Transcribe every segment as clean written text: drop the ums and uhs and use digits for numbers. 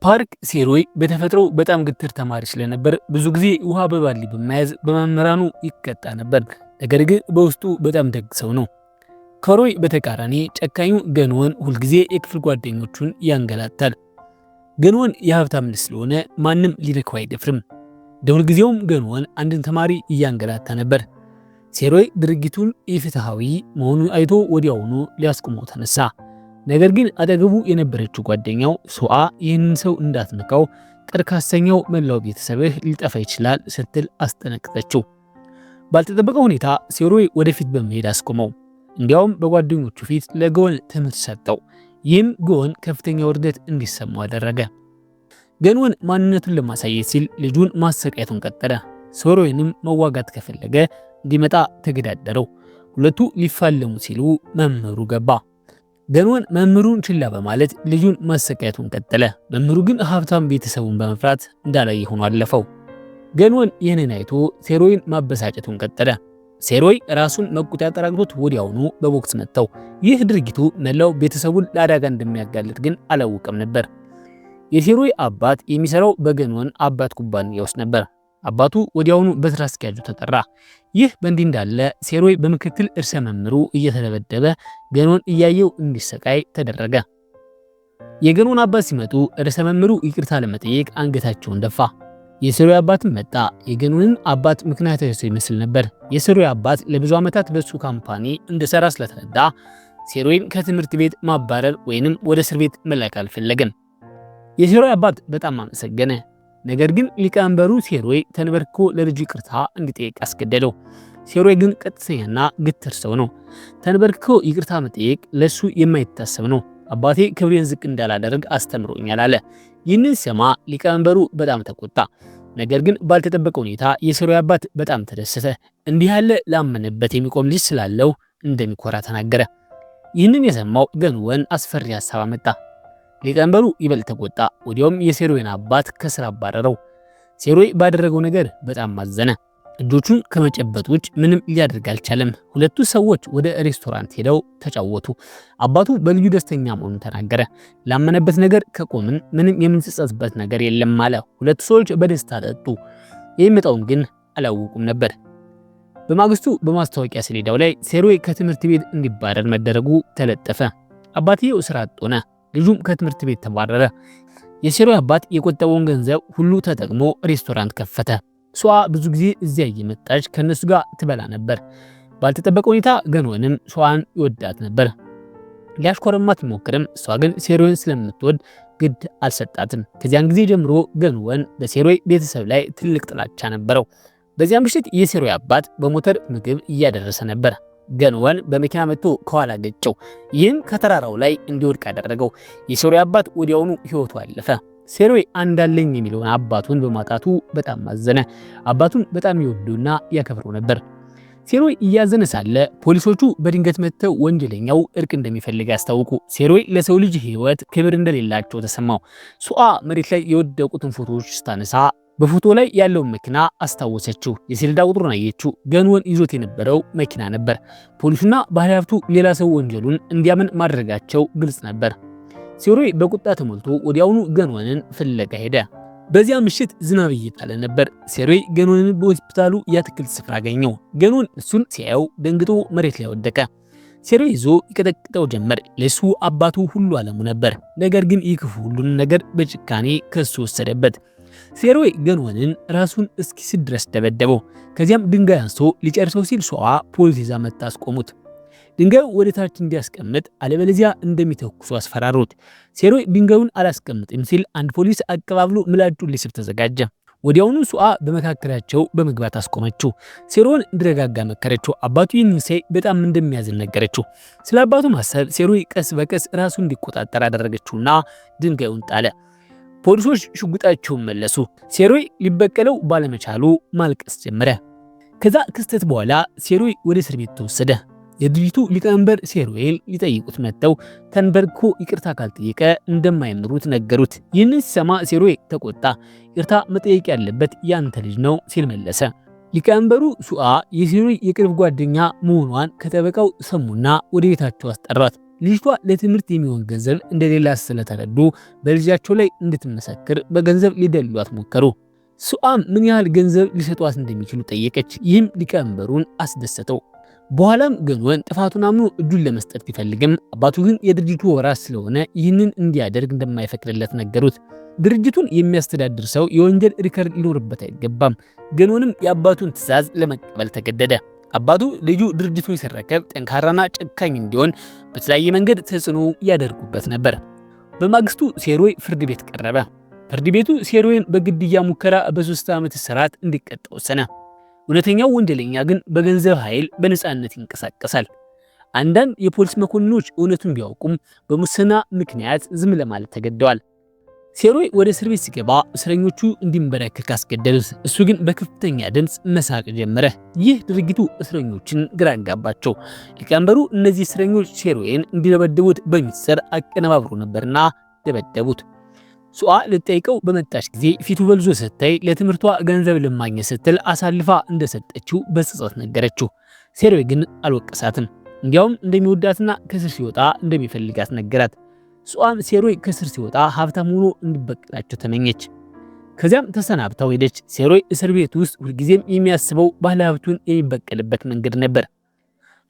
ፓርክ ሴሮይ በተፈጥሮ በጣም ግትር ተማሪ ስለነበር ብዙ ጊዜ ውሃ በባሊ በመያዝ በመምህራኑ ይቀጣ ነበር። ነገር ግን በውስጡ በጣም ደግ ሰው ነው። ከሮይ በተቃራኒ ጨካኙ ገንወን ሁልጊዜ የክፍል ጓደኞቹን ያንገላታል። ገንወን የሀብታም ልጅ ስለሆነ ማንም ሊነካው አይደፍርም። ሁልጊዜውም ገንወን አንድን ተማሪ እያንገላታ ነበር። ሴሮይ ድርጊቱን ኢፍትሃዊ መሆኑን አይቶ ወዲያውኑ ሊያስቆመው ተነሳ። ነገር ግን አጠገቡ የነበረችው ጓደኛው ሱአ ይህንን ሰው እንዳትነካው ቀርካሰኛው መላው ቤተሰብህ ሊጠፋ ይችላል ስትል አስጠነቀቀችው። ባልተጠበቀ ሁኔታ ሴሮይ ወደፊት በመሄድ አስቆመው። እንዲያውም በጓደኞቹ ፊት ለገወን ትምህርት ሰጠው። ይህም ገወን ከፍተኛ ውርደት እንዲሰማው አደረገ። ገንወን ማንነቱን ለማሳየት ሲል ልጁን ማሰቃየቱን ቀጠለ። ሴሮይንም መዋጋት ከፈለገ እንዲመጣ ተገዳደረው። ሁለቱ ሊፋለሙ ሲሉ መምህሩ ገባ። ገንወን መምህሩን ችላ በማለት ልጁን ማሰቃየቱን ቀጠለ። መምህሩ ግን ሀብታም ቤተሰቡን በመፍራት እንዳላየ ሆኖ አለፈው። ገንወን ይህንን አይቶ ሴሮይን ማበሳጨቱን ቀጠለ። ሴሮይ ራሱን መቆጣጠር አቅቶት ወዲያውኑ በቦክስ መታው። ይህ ድርጊቱ መላው ቤተሰቡን ለአደጋ እንደሚያጋልጥ ግን አላወቀም ነበር። የሴሮይ አባት የሚሰራው በገንወን አባት ኩባንያ ውስጥ ነበር። አባቱ ወዲያውኑ በስራ አስኪያጁ ተጠራ። ይህ በእንዲህ እንዳለ ሴሮይ በምክትል እርሰ መምህሩ እየተደበደበ ገንወን እያየው እንዲሰቃይ ተደረገ። የገንወን አባት ሲመጡ እርሰ መምህሩ ይቅርታ ለመጠየቅ አንገታቸውን ደፋ። የሴሮይ አባትም መጣ። የገንወንን አባት ምክንያታዊ ሰው ይመስል ነበር። የሴሮይ አባት ለብዙ ዓመታት በሱ ካምፓኒ እንደሰራ ስለተረዳ ሴሮይን ከትምህርት ቤት ማባረር ወይንም ወደ እስር ቤት መላክ አልፈለገም። የሴሮይ አባት በጣም አመሰገነ። ነገር ግን ሊቀመንበሩ ሴሮይ ተንበርክኮ ለልጁ ይቅርታ እንዲጠይቅ አስገደደው። ሴሮይ ግን ቀጥተኛና ግትር ሰው ነው። ተንበርክኮ ይቅርታ መጠየቅ ለሱ የማይታሰብ ነው። አባቴ ክብሬን ዝቅ እንዳላደርግ አስተምሮኛል አለ። ይህንን ሲሰማ ሊቀመንበሩ በጣም ተቆጣ። ነገር ግን ባልተጠበቀ ሁኔታ የሴሮይ አባት በጣም ተደሰተ። እንዲህ ያለ ላመነበት የሚቆም ልጅ ስላለው እንደሚኮራ ተናገረ። ይህንን የሰማው ገንወን አስፈሪ ሀሳብ አመጣ። ሊቀመንበሩ ይበልጥ ተቆጣ። ወዲያውም የሴሮይን አባት ከስራ አባረረው። ሴሮይ ባደረገው ነገር በጣም ማዘነ። እጆቹን ከመጨበጥ ውጭ ምንም ሊያደርግ አልቻለም። ሁለቱ ሰዎች ወደ ሬስቶራንት ሄደው ተጫወቱ። አባቱ በልዩ ደስተኛ መሆኑን ተናገረ። ላመነበት ነገር ከቆምን ምንም የምንጸጸትበት ነገር የለም አለ። ሁለቱ ሰዎች በደስታ ጠጡ። የሚመጣውን ግን አላወቁም ነበር። በማግስቱ በማስታወቂያ ሰሌዳው ላይ ሴሮይ ከትምህርት ቤት እንዲባረር መደረጉ ተለጠፈ። አባትየው ስራ አጥ ሆነ። ልጁም ከትምህርት ቤት ተባረረ። የሴሮይ አባት የቆጠበውን ገንዘብ ሁሉ ተጠቅሞ ሬስቶራንት ከፈተ። ሱአ ብዙ ጊዜ እዚያ እየመጣች ከነሱ ጋር ትበላ ነበር። ባልተጠበቀ ሁኔታ ገንወንም ሱአን ይወዳት ነበር። ሊያሽኮረማት ቢሞክርም እሷ ግን ሴሮይን ስለምትወድ ግድ አልሰጣትም። ከዚያን ጊዜ ጀምሮ ገንወን በሴሮይ ቤተሰብ ላይ ትልቅ ጥላቻ ነበረው። በዚያ ምሽት የሴሮይ አባት በሞተር ምግብ እያደረሰ ነበር። ገንወን በመኪና መጥቶ ከኋላ ገጨው። ይህም ከተራራው ላይ እንዲወድቅ ያደረገው። የሴሮይ አባት ወዲያውኑ ህይወቱ አለፈ። ሴሮይ አንዳለኝ የሚለውን አባቱን በማጣቱ በጣም ማዘነ። አባቱን በጣም ይወዱና ያከብረው ነበር። ሴሮይ እያዘነ ሳለ ፖሊሶቹ በድንገት መጥተው ወንጀለኛው እርቅ እንደሚፈልግ ያስታውቁ። ሴሮይ ለሰው ልጅ ህይወት ክብር እንደሌላቸው ተሰማው። ሱአ መሬት ላይ የወደቁትን ፎቶዎች ስታነሳ በፎቶ ላይ ያለውን መኪና አስታወሰችው። የሰሌዳ ቁጥሩን አየችው። ገንወን ይዞት የነበረው መኪና ነበር። ፖሊሱና ባለሀብቱ ሌላ ሰው ወንጀሉን እንዲያምን ማድረጋቸው ግልጽ ነበር። ሴሮይ በቁጣ ተሞልቶ ወዲያውኑ ገንወንን ፍለጋ ሄደ። በዚያ ምሽት ዝናብ እየጣለ ነበር። ሴሮይ ገንወንን በሆስፒታሉ የአትክልት ስፍራ አገኘው። ገንወን እሱን ሲያየው ደንግጦ መሬት ላይ ወደቀ። ሴሮይ ይዞ ይቀጠቅጠው ጀመር። ለሱ አባቱ ሁሉ ዓለሙ ነበር። ነገር ግን ይህ ክፉ ሁሉን ነገር በጭካኔ ከሱ ወሰደበት። ሴሮይ ገንወንን ራሱን እስኪስት ድረስ ደበደበው። ከዚያም ድንጋይ አንስቶ ሊጨርሰው ሲል ሱአ ፖሊስ ይዛ መጣ አስቆሙት። ድንጋዩ ወደ ታች እንዲያስቀምጥ አለበለዚያ እንደሚተኩሱ አስፈራሩት። ሴሮይ ድንጋዩን አላስቀምጥም ሲል አንድ ፖሊስ አቀባብሎ ምላጩን ሊስብ ተዘጋጀ። ወዲያውኑ ሱአ በመካከላቸው በመግባት አስቆመችው። ሴሮይን እንዲረጋጋ መከረችው። አባቱ ይህንን ሲያይ በጣም እንደሚያዝን ነገረችው። ስለ አባቱ ማሰብ ሴሮይ ቀስ በቀስ ራሱን እንዲቆጣጠር አደረገችውና ድንጋዩን ጣለ። ፖሊሶች ሽጉጣቸውን መለሱ። ሴሮይ ሊበቀለው ባለመቻሉ ማልቀስ ጀመረ። ከዛ ክስተት በኋላ ሴሮይ ወደ እስር ቤት ተወሰደ። የድርጅቱ ሊቀመንበር ሴሮይን ሊጠይቁት መጥተው ተንበርክኮ ይቅርታ ካልጠየቀ እንደማይምሩት ነገሩት። ይህንን ሲሰማ ሴሮይ ተቆጣ። ይቅርታ መጠየቅ ያለበት ያንተ ልጅ ነው ሲል መለሰ። ሊቀመንበሩ ሱአ የሴሮይ የቅርብ ጓደኛ መሆኗን ከጠበቃው ሰሙና ወደ ቤታቸው አስጠራት። ልጅቷ ለትምህርት የሚሆን ገንዘብ እንደሌላት ስለተረዱ በልጃቸው ላይ እንድትመሰክር በገንዘብ ሊደልሏት ሞከሩ። ሱአም ምን ያህል ገንዘብ ሊሰጧት እንደሚችሉ ጠየቀች። ይህም ሊቀመንበሩን አስደሰተው። በኋላም ገንወን ጥፋቱን አምኖ እጁን ለመስጠት ቢፈልግም አባቱ ግን የድርጅቱ ወራሽ ስለሆነ ይህንን እንዲያደርግ እንደማይፈቅድለት ነገሩት። ድርጅቱን የሚያስተዳድር ሰው የወንጀል ሪከርድ ሊኖርበት አይገባም። ገንወንም የአባቱን ትዕዛዝ ለመቀበል ተገደደ። አባቱ ልጁ ድርጅቱን ሲረከብ ጠንካራና ጨካኝ እንዲሆን በተለያየ መንገድ ተጽዕኖ ያደርጉበት ነበር። በማግስቱ ሴሮይ ፍርድ ቤት ቀረበ። ፍርድ ቤቱ ሴሮይን በግድያ ሙከራ በ3 ዓመት እስራት እንዲቀጣ ወሰነ። እውነተኛው ወንጀለኛ ግን በገንዘብ ኃይል በነፃነት ይንቀሳቀሳል። አንዳንድ የፖሊስ መኮንኖች እውነቱን ቢያውቁም በሙስና ምክንያት ዝም ለማለት ተገደዋል። ሴሮይ ወደ እስር ቤት ሲገባ እስረኞቹ እንዲንበረከክ አስገደዱት። እሱ ግን በከፍተኛ ድምፅ መሳቅ ጀመረ። ይህ ድርጊቱ እስረኞችን ግራ አጋባቸው። ሊቀመንበሩ እነዚህ እስረኞች ሴሮይን እንዲደበድቡት በሚስጥር አቀነባብሮ ነበርና ደበደቡት። ሱአ ልጠይቀው በመጣች ጊዜ ፊቱ በልዞ ስታይ ለትምህርቷ ገንዘብ ለማግኘት ስትል አሳልፋ እንደሰጠችው በጸጸት ነገረችው። ሴሮይ ግን አልወቀሳትም። እንዲያውም እንደሚወዳትና ከስር ሲወጣ እንደሚፈልጋት ነገራት። ሱአም ሴሮይ ከስር ሲወጣ ሀብታም ሆኖ እንዲበቀላቸው ተመኘች። ከዚያም ተሰናብታው ሄደች። ሴሮይ እስር ቤት ውስጥ ሁልጊዜም የሚያስበው ባለሀብቱን የሚበቀልበት መንገድ ነበር።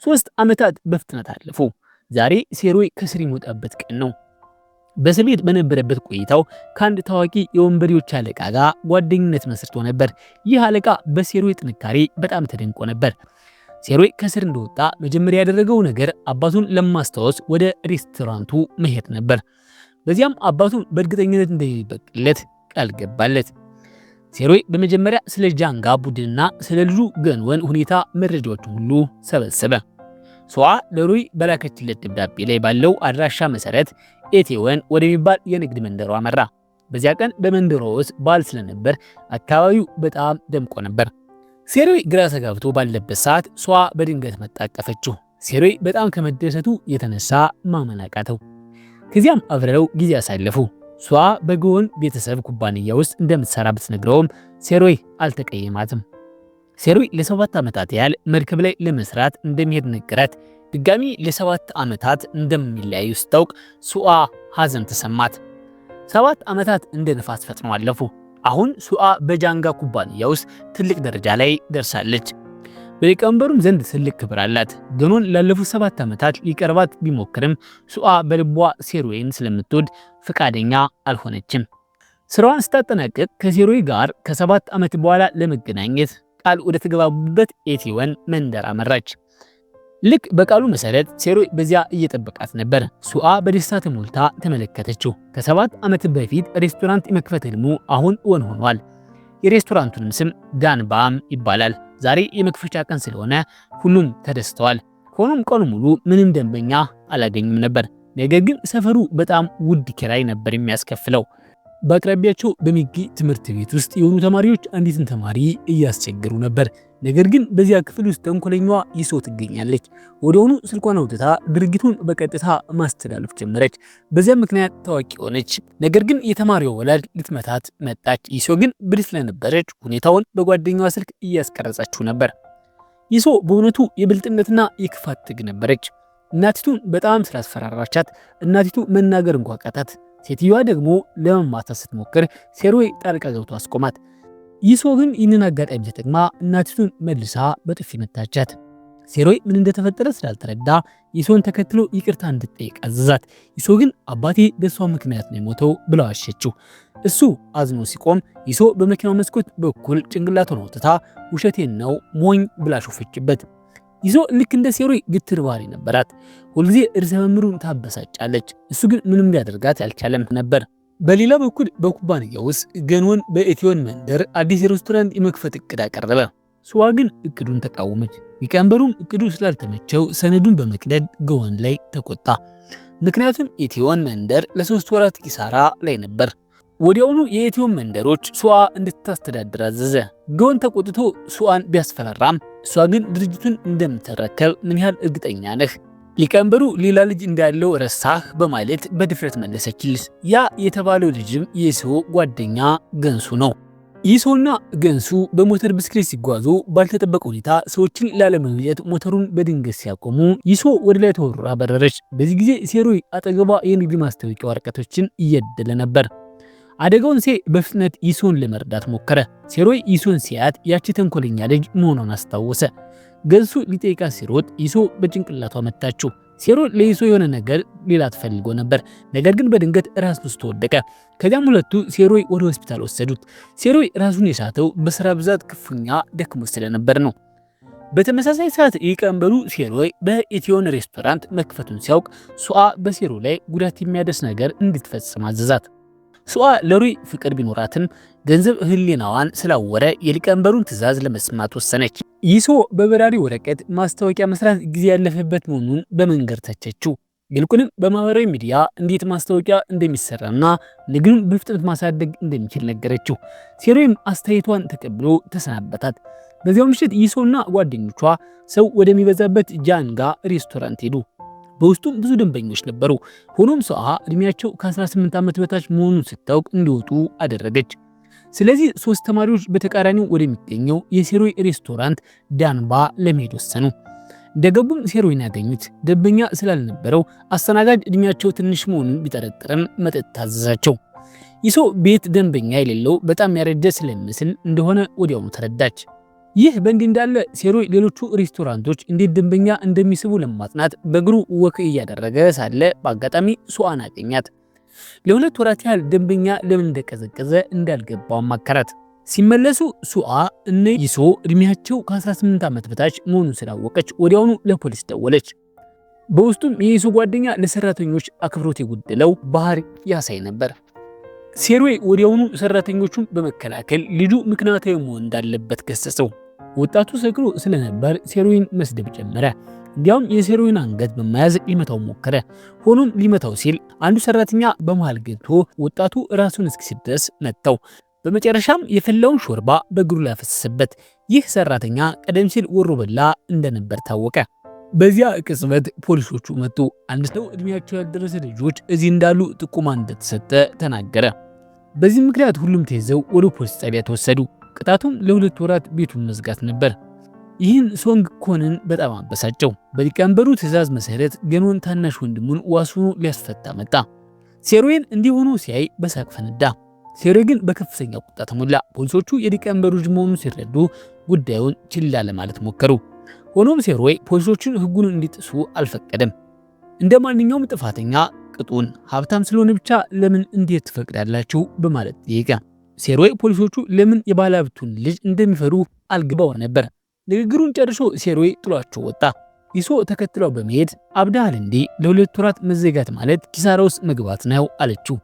3 ዓመታት በፍጥነት አለፉ። ዛሬ ሴሮይ ከስር የሚወጣበት ቀን ነው። በእስር ቤት በነበረበት ቆይታው ከአንድ ታዋቂ የወንበዴዎች አለቃ ጋር ጓደኝነት መስርቶ ነበር። ይህ አለቃ በሴሮይ ጥንካሬ በጣም ተደንቆ ነበር። ሴሮይ ከስር እንደወጣ መጀመሪያ ያደረገው ነገር አባቱን ለማስታወስ ወደ ሬስቶራንቱ መሄድ ነበር። በዚያም አባቱን በእርግጠኝነት እንደሚበቅለት ቃል ገባለት። ሴሮይ በመጀመሪያ ስለ ጃንጋ ቡድንና ስለ ልጁ ገንወን ሁኔታ መረጃዎችን ሁሉ ሰበሰበ። ሱአ ለሩይ በላከችለት ደብዳቤ ላይ ባለው አድራሻ መሰረት ኤቴወን ወደሚባል የንግድ መንደሯ አመራ። በዚያ ቀን በመንደሯ ውስጥ በዓል ስለነበር አካባቢው በጣም ደምቆ ነበር። ሴሮይ ግራ ተጋብቶ ባለበት ሰዓት ሱአ በድንገት መጣቀፈችው። ሴሮይ በጣም ከመደሰቱ የተነሳ ማመን አቃተው። ከዚያም አብረው ጊዜ አሳለፉ። ሱአ በገወን ቤተሰብ ኩባንያ ውስጥ እንደምትሰራ ብትነግረውም ሴሮይ አልተቀየማትም። ሴሮይ ለ7 ዓመታት ያህል መርከብ ላይ ለመስራት እንደሚሄድ ነገራት። ድጋሚ ለ7 ዓመታት እንደሚለያዩ ስታውቅ ሱአ ሐዘን ተሰማት። 7 ዓመታት እንደ ነፋስ ፈጥነው አለፉ። አሁን ሱአ በጃንጋ ኩባንያ ውስጥ ትልቅ ደረጃ ላይ ደርሳለች። በሊቀመንበሩም ዘንድ ትልቅ ክብር አላት። ገኖን ላለፉት 7 ዓመታት ሊቀርባት ቢሞክርም ሱአ በልቧ ሴሮይን ስለምትወድ ፈቃደኛ አልሆነችም። ስራዋን ስታጠናቀቅ ከሴሮይ ጋር ከ7 ዓመት በኋላ ለመገናኘት ቃል ወደ ተገባቡበት ኤቴወን መንደር አመራች። ልክ በቃሉ መሰረት ሴሮይ በዚያ እየጠበቃት ነበር። ሱአ በደስታ ተሞልታ ተመለከተችው። ከ7 ዓመት በፊት ሬስቶራንት የመክፈት ህልሙ አሁን እውን ሆኗል። የሬስቶራንቱንም ስም ጋንባም ይባላል። ዛሬ የመክፈቻ ቀን ስለሆነ ሁሉም ተደስተዋል። ሆኖም ቀኑ ሙሉ ምንም ደንበኛ አላገኙም ነበር። ነገር ግን ሰፈሩ በጣም ውድ ኪራይ ነበር የሚያስከፍለው። በአቅራቢያቸው በሚገኝ ትምህርት ቤት ውስጥ የሆኑ ተማሪዎች አንዲትን ተማሪ እያስቸገሩ ነበር። ነገር ግን በዚያ ክፍል ውስጥ ተንኮለኛዋ ይሶ ትገኛለች። ወዲያውኑ ስልኳን አውጥታ ድርጊቱን በቀጥታ ማስተላለፍ ጀመረች። በዚያ ምክንያት ታዋቂ ሆነች። ነገር ግን የተማሪው ወላጅ ልትመታት መጣች። ይሶ ግን ብልህ ስለነበረች ሁኔታውን በጓደኛዋ ስልክ እያስቀረጸችው ነበር። ይሶ በእውነቱ የብልጥነትና የክፋት ጥግ ነበረች። እናቲቱን በጣም ስላስፈራራቻት እናቲቱ መናገር እንኳ ቃታት። ሴትዮዋ ደግሞ ለመማታት ስትሞክር ሴሮይ ጣልቃ ገብቶ አስቆማት። ይሶ ግን ይህንን አጋጣሚ ተጠቅማ እናቲቱን መልሳ በጥፊ መታቻት። ሴሮይ ምን እንደተፈጠረ ስላልተረዳ ይሶን ተከትሎ ይቅርታ እንድትጠይቅ አዘዛት። ይሶ ግን አባቴ በሷ ምክንያት ነው የሞተው ብላ ዋሸችው። እሱ አዝኖ ሲቆም ይሶ በመኪናው መስኮት በኩል ጭንቅላቱን አውጥታ ውሸቴን ነው ሞኝ ብላ ሾፈችበት። ይሶ ልክ እንደ ሴሮይ ግትር ባህሪ ነበራት። ሁልጊዜ እርሰ መምሩን ታበሳጫለች። እሱ ግን ምንም ሊያደርጋት አልቻለም ነበር። በሌላ በኩል በኩባንያው ውስጥ ገንወን በኤቴወን መንደር አዲስ ሬስቶራንት የመክፈት እቅድ አቀረበ። ሱአ ግን እቅዱን ተቃወመች። ሊቀመንበሩም እቅዱ ስላልተመቸው ሰነዱን በመቅደድ ገወን ላይ ተቆጣ። ምክንያቱም ኤቴወን መንደር ለ3 ወራት ኪሳራ ላይ ነበር። ወዲያውኑ የኤቴወን መንደሮች ሱአ እንድታስተዳድር አዘዘ። ገወን ተቆጥቶ ሱአን ቢያስፈራራም እሷ ግን ድርጅቱን እንደምትረከብ ምን ያህል እርግጠኛ ነህ? ሊቀመንበሩ ሌላ ልጅ እንዳለው ረሳህ በማለት በድፍረት መለሰችልስ። ያ የተባለው ልጅም የይሶ ጓደኛ ገንሱ ነው። ይሶና ገንሱ በሞተር ብስክሌት ሲጓዙ ባልተጠበቀ ሁኔታ ሰዎችን ላለመግጨት ሞተሩን በድንገት ሲያቆሙ ይሶ ወደ ላይ ተወርራ በረረች። በዚህ ጊዜ ሴሮይ አጠገቧ የንግድ ማስታወቂያ ወረቀቶችን እየደለ ነበር። አደጋውን ሲያይ በፍጥነት ይሶን ለመርዳት ሞከረ። ሴሮይ ይሶን ሲያት ያቺ ተንኮለኛ ልጅ መሆኗን አስታወሰ። ገንሱ ሊጠይቃት ሲሮጥ ይሶ በጭንቅላቷ መታችው። ሴሮይ ለይሶ የሆነ ነገር ሌላ ተፈልጎ ነበር፣ ነገር ግን በድንገት ራስ ውስጥ ወደቀ። ከዚያም ሁለቱ ሴሮይ ወደ ሆስፒታል ወሰዱት። ሴሮይ ራሱን የሳተው በስራ ብዛት ክፉኛ ደክሞ ስለነበር ነው። በተመሳሳይ ሰዓት ሊቀመንበሩ ሴሮይ በኢትዮን ሬስቶራንት መክፈቱን ሲያውቅ ሱአ በሴሮይ ላይ ጉዳት የሚያደርስ ነገር እንድትፈጽም አዘዛት። ሱአ ለሩይ ፍቅር ቢኖራትም ገንዘብ ህሊናዋን ስላወረ የሊቀመንበሩን ትዕዛዝ ለመስማት ወሰነች። ይሶ በበራሪ ወረቀት ማስታወቂያ መስራት ጊዜ ያለፈበት መሆኑን በመንገር ተቸችው። ይልቁንም በማህበራዊ ሚዲያ እንዴት ማስታወቂያ እንደሚሰራና ንግዱን በፍጥነት ማሳደግ እንደሚችል ነገረችው። ሴሮይም አስተያየቷን ተቀብሎ ተሰናበታት። በዚያው ምሽት ይሶና ጓደኞቿ ሰው ወደሚበዛበት ጃንጋ ሬስቶራንት ሄዱ። በውስጡም ብዙ ደንበኞች ነበሩ። ሆኖም ሱአ እድሜያቸው ከ18 ዓመት በታች መሆኑን ስታውቅ እንዲወጡ አደረገች። ስለዚህ ሶስት ተማሪዎች በተቃራኒው ወደሚገኘው የሴሮይ ሬስቶራንት ዳንባ ለመሄድ ወሰኑ። እንደገቡም ሴሮይን ያገኙት። ደንበኛ ስላልነበረው አስተናጋጅ እድሜያቸው ትንሽ መሆኑን ቢጠረጥርም መጠጥ ታዘዛቸው። ይሶ ቤት ደንበኛ የሌለው በጣም ያረጀ ስለሚመስል እንደሆነ ወዲያውኑ ተረዳች። ይህ በእንዲህ እንዳለ ሴሮይ ሌሎቹ ሬስቶራንቶች እንዴት ደንበኛ እንደሚስቡ ለማጥናት በእግሩ ወክ እያደረገ ሳለ በአጋጣሚ ሱአን አገኛት። ለሁለት ወራት ያህል ደንበኛ ለምን እንደቀዘቀዘ እንዳልገባው አማከራት። ሲመለሱ ሱአ እነ ይሶ እድሜያቸው ከ18 ዓመት በታች መሆኑን ስላወቀች ወዲያውኑ ለፖሊስ ደወለች። በውስጡም የይሶ ጓደኛ ለሰራተኞች አክብሮት የጎደለው ባህሪ ያሳይ ነበር። ሴሮይ ወዲያውኑ ሰራተኞቹን በመከላከል ልጁ ምክንያታዊ መሆን እንዳለበት ገሰጸው። ወጣቱ ሰክሮ ስለነበር ሴሮይን መስደብ ጀመረ። እንዲያውም የሴሮይን አንገት በመያዝ ሊመታው ሞከረ። ሆኖም ሊመታው ሲል አንዱ ሰራተኛ በመሃል ገብቶ ወጣቱ ራሱን እስኪስት ድረስ መታው። በመጨረሻም የፈላውን ሾርባ በእግሩ ላይ አፈሰሰበት። ይህ ሰራተኛ ቀደም ሲል ወሮበላ እንደነበር ታወቀ። በዚያ ቅጽበት ፖሊሶቹ መጡ። አንድ ሰው እድሜያቸው ያልደረሰ ልጆች እዚህ እንዳሉ ጥቆማ እንደተሰጠ ተናገረ። በዚህ ምክንያት ሁሉም ተይዘው ወደ ፖሊስ ጣቢያ ተወሰዱ። ቅጣቱም ለ2 ወራት ቤቱን መዝጋት ነበር። ይህን ሶንግ ኮንን በጣም አበሳጨው። በሊቀመንበሩ ትዕዛዝ መሰረት ገንወን ታናሽ ወንድሙን ዋሱኑ ሊያስፈታ መጣ። ሴሮይን እንዲሆኑ ሲያይ በሳቅ ፈነዳ። ሴሮይ ግን በከፍተኛ ቁጣ ተሞላ። ፖሊሶቹ የሊቀመንበሩ ልጅ መሆኑን ሲረዱ ጉዳዩን ችላ ለማለት ሞከሩ። ሆኖም ሴሮይ ፖሊሶቹን ህጉን እንዲጥሱ አልፈቀደም። እንደ ማንኛውም ጥፋተኛ ቅጡን ሀብታም ስለሆነ ብቻ ለምን እንዴት ትፈቅዳላችሁ በማለት ጠየቀ። ሴሮይ ፖሊሶቹ ለምን የባለሀብቱን ልጅ እንደሚፈሩ አልገባው ነበር። ንግግሩን ጨርሶ ሴሮይ ጥሏቸው ወጣ። ይሶ ተከትለው በመሄድ አብዳሃል እንዴ? ለ2 ወራት መዘጋት ማለት ኪሳራ ውስጥ መግባት ነው አለችው።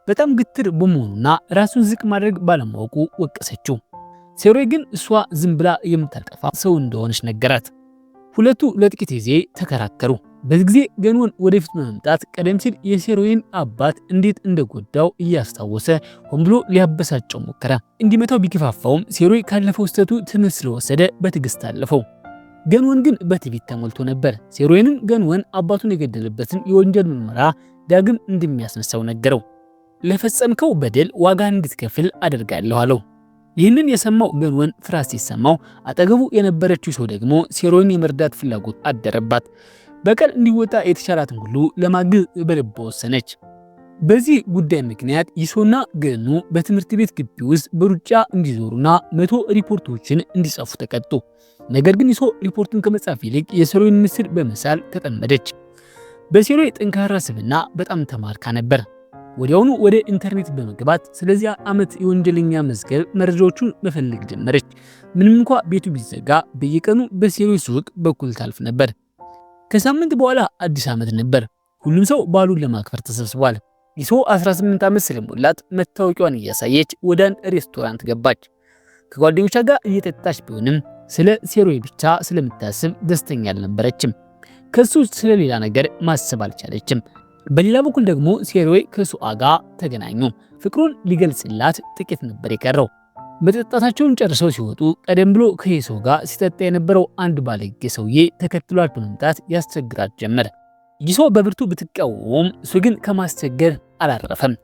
በጣም ግትር በመሆኑና ራሱን ዝቅ ማድረግ ባለማወቁ ወቀሰችው። ሴሮይ ግን እሷ ዝም ብላ የምታጠፋ ሰው እንደሆነች ነገራት። ሁለቱ ለጥቂት ጊዜ ተከራከሩ። በዚህ ጊዜ ገንወን ወደፊት በመምጣት ቀደም ሲል የሴሮይን አባት እንዴት እንደጎዳው እያስታወሰ ሆን ብሎ ሊያበሳጨው ሞከረ። እንዲመታው ቢከፋፋውም ሴሮይ ካለፈው ስህተቱ ትምህርት ስለወሰደ በትዕግስት አለፈው። ገንወን ግን በትዕቢት ተሞልቶ ነበር። ሴሮይንን ገንወን አባቱን የገደለበትን የወንጀል ምርመራ ዳግም እንደሚያስነሳው ነገረው። ለፈጸምከው በደል ዋጋ እንድትከፍል አደርጋለሁ አለው። ይህንን የሰማው ገንወን ፍርሃት ሲሰማው አጠገቡ የነበረችው ሰው ደግሞ ሴሮይን የመርዳት ፍላጎት አደረባት። በቀል እንዲወጣ የተቻላትን ሁሉ ለማገዝ በልቧ ወሰነች። በዚህ ጉዳይ ምክንያት ይሶና ገኑ በትምህርት ቤት ግቢ ውስጥ በሩጫ እንዲዞሩና 100 ሪፖርቶችን እንዲጻፉ ተቀጡ። ነገር ግን ይሶ ሪፖርቱን ከመጻፍ ይልቅ የሴሮይን ምስል በመሳል ተጠመደች። በሴሮይ ጠንካራ ስብዕና በጣም ተማርካ ነበር። ወዲያውኑ ወደ ኢንተርኔት በመግባት ስለዚያ ዓመት የወንጀለኛ መዝገብ መረጃዎቹን መፈለግ ጀመረች። ምንም እንኳ ቤቱ ቢዘጋ በየቀኑ በሴሮይ ሱቅ በኩል ታልፍ ነበር። ከሳምንት በኋላ አዲስ ዓመት ነበር። ሁሉም ሰው በዓሉን ለማክበር ተሰብስቧል። ይሶ 18 ዓመት ስለሞላት መታወቂያዋን እያሳየች ወደ አንድ ሬስቶራንት ገባች። ከጓደኞቿ ጋር እየጠጣች ቢሆንም ስለ ሴሮይ ብቻ ስለምታስብ ደስተኛ አልነበረችም። ከሱ ስለሌላ ነገር ማሰብ አልቻለችም። በሌላ በኩል ደግሞ ሴሮይ ከሱአ ጋር ተገናኙ። ፍቅሩን ሊገልጽላት ጥቂት ነበር የቀረው። መጠጣታቸውን ጨርሰው ሲወጡ ቀደም ብሎ ከይሶ ጋር ሲጠጣ የነበረው አንድ ባለጌ ሰውዬ ተከትሏት በመምጣት ያስቸግራት ጀመር። ይሶ በብርቱ ብትቃወም እሱ ግን ከማስቸገር አላረፈም።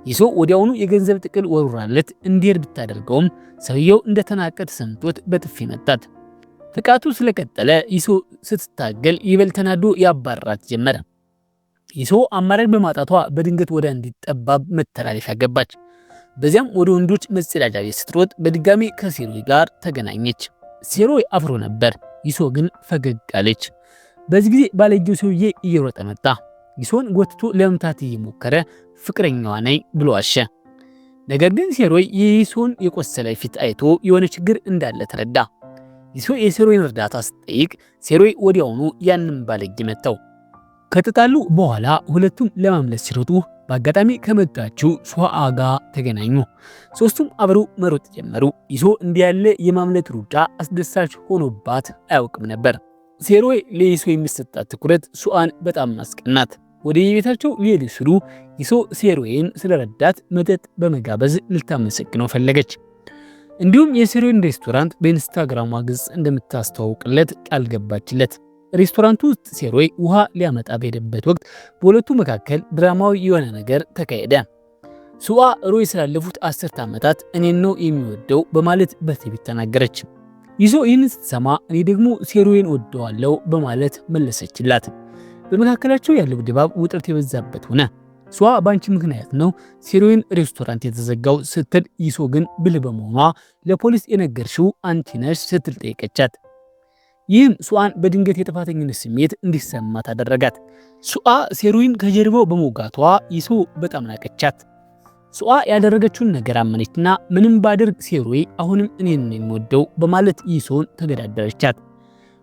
ይሶ ወዲያውኑ የገንዘብ ጥቅል ወርውራለት እንዲሄድ ብታደርገውም ሰውየው እንደተናቀ ተሰምቶት በጥፊ መታት። ጥቃቱ ስለቀጠለ ይሶ ስትታገል ይበልጥ ተናዶ ያባራት ጀመረ። ይሶ አማራጭ በማጣቷ በድንገት ወደ አንዲት ጠባብ መተላለፊያ ገባች። በዚያም ወደ ወንዶች መጸዳጃ ቤት ስትሮጥ በድጋሚ ከሴሮይ ጋር ተገናኘች። ሴሮይ አፍሮ ነበር፣ ይሶ ግን ፈገግ አለች። በዚህ ጊዜ ባለጌው ሰውዬ እየሮጠ መጣ። ይሶን ጎትቶ ለመምታት እየሞከረ ፍቅረኛዋ ነኝ ብሎ አሸ። ነገር ግን ሴሮይ የይሶን የቆሰለ ፊት አይቶ የሆነ ችግር እንዳለ ተረዳ። ይሶ የሴሮይን እርዳታ ስትጠይቅ ሴሮይ ወዲያውኑ ያንን ባለጌ መታው። ከተጣሉ በኋላ ሁለቱም ለማምለጥ ሲሮጡ በአጋጣሚ ከመጣችው ሱአ ጋር ተገናኙ። ሶስቱም አብረው መሮጥ ጀመሩ። ይሶ እንዲህ ያለ የማምለጥ ሩጫ አስደሳች ሆኖባት አያውቅም ነበር። ሴሮይ ለይሶ የሚሰጣት ትኩረት ሱአን በጣም አስቀናት። ወደ የቤታቸው ሊሄዱ ሲሉ ይሶ ሴሮይን ስለረዳት መጠጥ በመጋበዝ ልታመሰግነው ፈለገች። እንዲሁም የሴሮይን ሬስቶራንት በኢንስታግራሟ ገጽ እንደምታስተዋውቅለት ቃል ገባችለት። ሬስቶራንቱ ውስጥ ሴሮይ ውሃ ሊያመጣ በሄደበት ወቅት በሁለቱ መካከል ድራማዊ የሆነ ነገር ተካሄደ። ሱአ ሮይ ስላለፉት 10 ዓመታት እኔን ነው የሚወደው በማለት በትዕቢት ተናገረች። ይሶ ይህን ስትሰማ እኔ ደግሞ ሴሮይን ወደዋለሁ በማለት መለሰችላት። በመካከላቸው ያለው ድባብ ውጥረት የበዛበት ሆነ። ሱአ ባንቺ ምክንያት ነው ሴሮይን ሬስቶራንት የተዘጋው ስትል፣ ይሶ ግን ብልህ በመሆኗ ለፖሊስ የነገርሽው አንቺ ነሽ ስትል ጠየቀቻት። ይህም ሱአን በድንገት የጥፋተኝነት ስሜት እንዲሰማት አደረጋት። ሱአ ሴሮይን ከጀርባው በመውጋቷ ይሶ በጣም ናቀቻት። ሱአ ያደረገችውን ነገር አመነችና ምንም ባደርግ ሴሮይ አሁንም እኔን ነው የሚወደው በማለት ይሶን ተገዳደረቻት።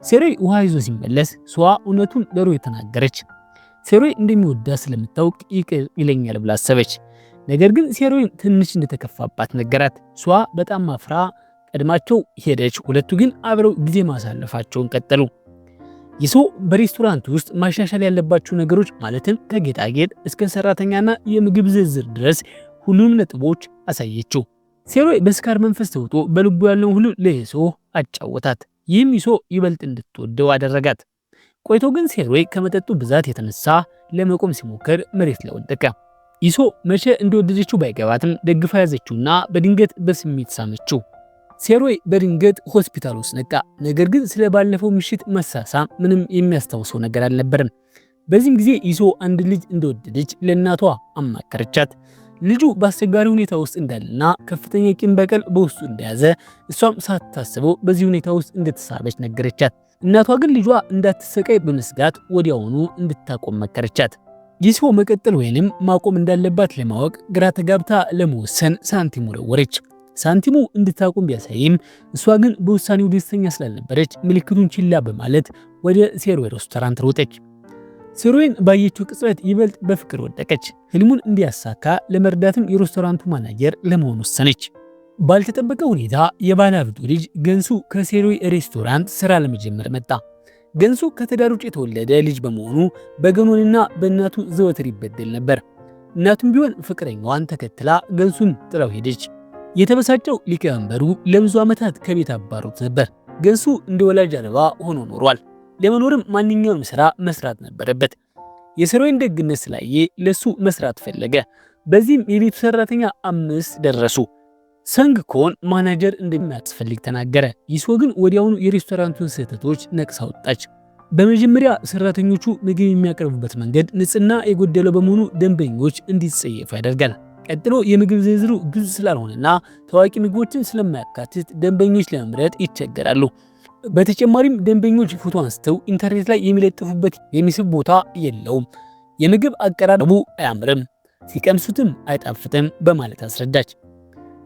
ሴሮይ ውሃ ይዞ ሲመለስ ሱአ እውነቱን ለሮይ ተናገረች። ሴሮይ እንደሚወዳት ስለምታውቅ ይቅር ይለኛል ብላ አሰበች። ነገር ግን ሴሮይን ትንሽ እንደተከፋባት ነገራት። ሱአ በጣም አፍራ ቀድማቸው ሄደች። ሁለቱ ግን አብረው ጊዜ ማሳለፋቸውን ቀጠሉ። ይሶ በሬስቶራንት ውስጥ ማሻሻል ያለባቸው ነገሮች ማለትም ከጌጣጌጥ እስከ ሰራተኛና የምግብ ዝርዝር ድረስ ሁሉንም ነጥቦች አሳየችው። ሴሮይ በስካር መንፈስ ተውጦ በልቡ ያለውን ሁሉ ለይሶ አጫወታት። ይህም ይሶ ይበልጥ እንድትወደው አደረጋት። ቆይቶ ግን ሴሮይ ከመጠጡ ብዛት የተነሳ ለመቆም ሲሞክር መሬት ላይ ወደቀ። ይሶ መቼ እንደወደደችው ባይገባትም ደግፋ ያዘችውና በድንገት በስሜት ሳመችው። ሴሮይ በድንገት ሆስፒታል ውስጥ ነቃ። ነገር ግን ስለ ባለፈው ምሽት መሳሳም ምንም የሚያስታውሰው ነገር አልነበረም። በዚህም ጊዜ ይሶ አንድ ልጅ እንደወደደች ለእናቷ አማከረቻት። ልጁ በአስቸጋሪ ሁኔታ ውስጥ እንዳለና ከፍተኛ ቂም በቀል በውስጡ እንደያዘ እሷም ሳታስበው በዚህ ሁኔታ ውስጥ እንደተሳበች ነገረቻት። እናቷ ግን ልጇ እንዳትሰቃይ በመስጋት ወዲያውኑ እንድታቆም መከረቻት። ይሶ መቀጠል ወይንም ማቆም እንዳለባት ለማወቅ ግራ ተጋብታ ለመወሰን ሳንቲም ወረወረች። ሳንቲሙ እንድታቆም ቢያሳይም እሷ ግን በውሳኔው ደስተኛ ስላልነበረች ምልክቱን ችላ በማለት ወደ ሴሮይ ሬስቶራንት ሮጠች። ሴሮይን ባየችው ቅጽበት ይበልጥ በፍቅር ወደቀች። ህልሙን እንዲያሳካ ለመርዳትም የሬስቶራንቱ ማናጀር ለመሆን ወሰነች። ባልተጠበቀ ሁኔታ የባለሀብቱ ልጅ ገንሱ ከሴሮይ ሬስቶራንት ስራ ለመጀመር መጣ። ገንሱ ከትዳር ውጭ የተወለደ ልጅ በመሆኑ በገኖንና በእናቱ ዘወትር ይበደል ነበር። እናቱም ቢሆን ፍቅረኛዋን ተከትላ ገንሱን ጥላው ሄደች። የተበሳጨው ሊቀመንበሩ ለብዙ ዓመታት ከቤት አባሮት ነበር። ገንሱ እንደ ወላጅ አልባ ሆኖ ኖሯል። ለመኖርም ማንኛውንም ስራ መስራት ነበረበት። የሴሮይን ደግነት ስላየ ለሱ መስራት ፈለገ። በዚህም የቤቱ ሰራተኛ 5 ደረሱ። ሰንግ ኮን ማናጀር እንደሚያስፈልግ ተናገረ። ይሶ ግን ወዲያውኑ የሬስቶራንቱን ስህተቶች ነቅሳ ወጣች። በመጀመሪያ ሰራተኞቹ ምግብ የሚያቀርቡበት መንገድ ንጽህና የጎደለው በመሆኑ ደንበኞች እንዲጸየፉ ያደርጋል። ቀጥሎ የምግብ ዝርዝሩ ግልጽ ስላልሆነና ታዋቂ ምግቦችን ስለማያካትት ደንበኞች ለመምረጥ ይቸገራሉ። በተጨማሪም ደንበኞች ፎቶ አንስተው ኢንተርኔት ላይ የሚለጥፉበት የሚስብ ቦታ የለውም። የምግብ አቀራረቡ አያምርም፣ ሲቀምሱትም አይጣፍጥም በማለት አስረዳች።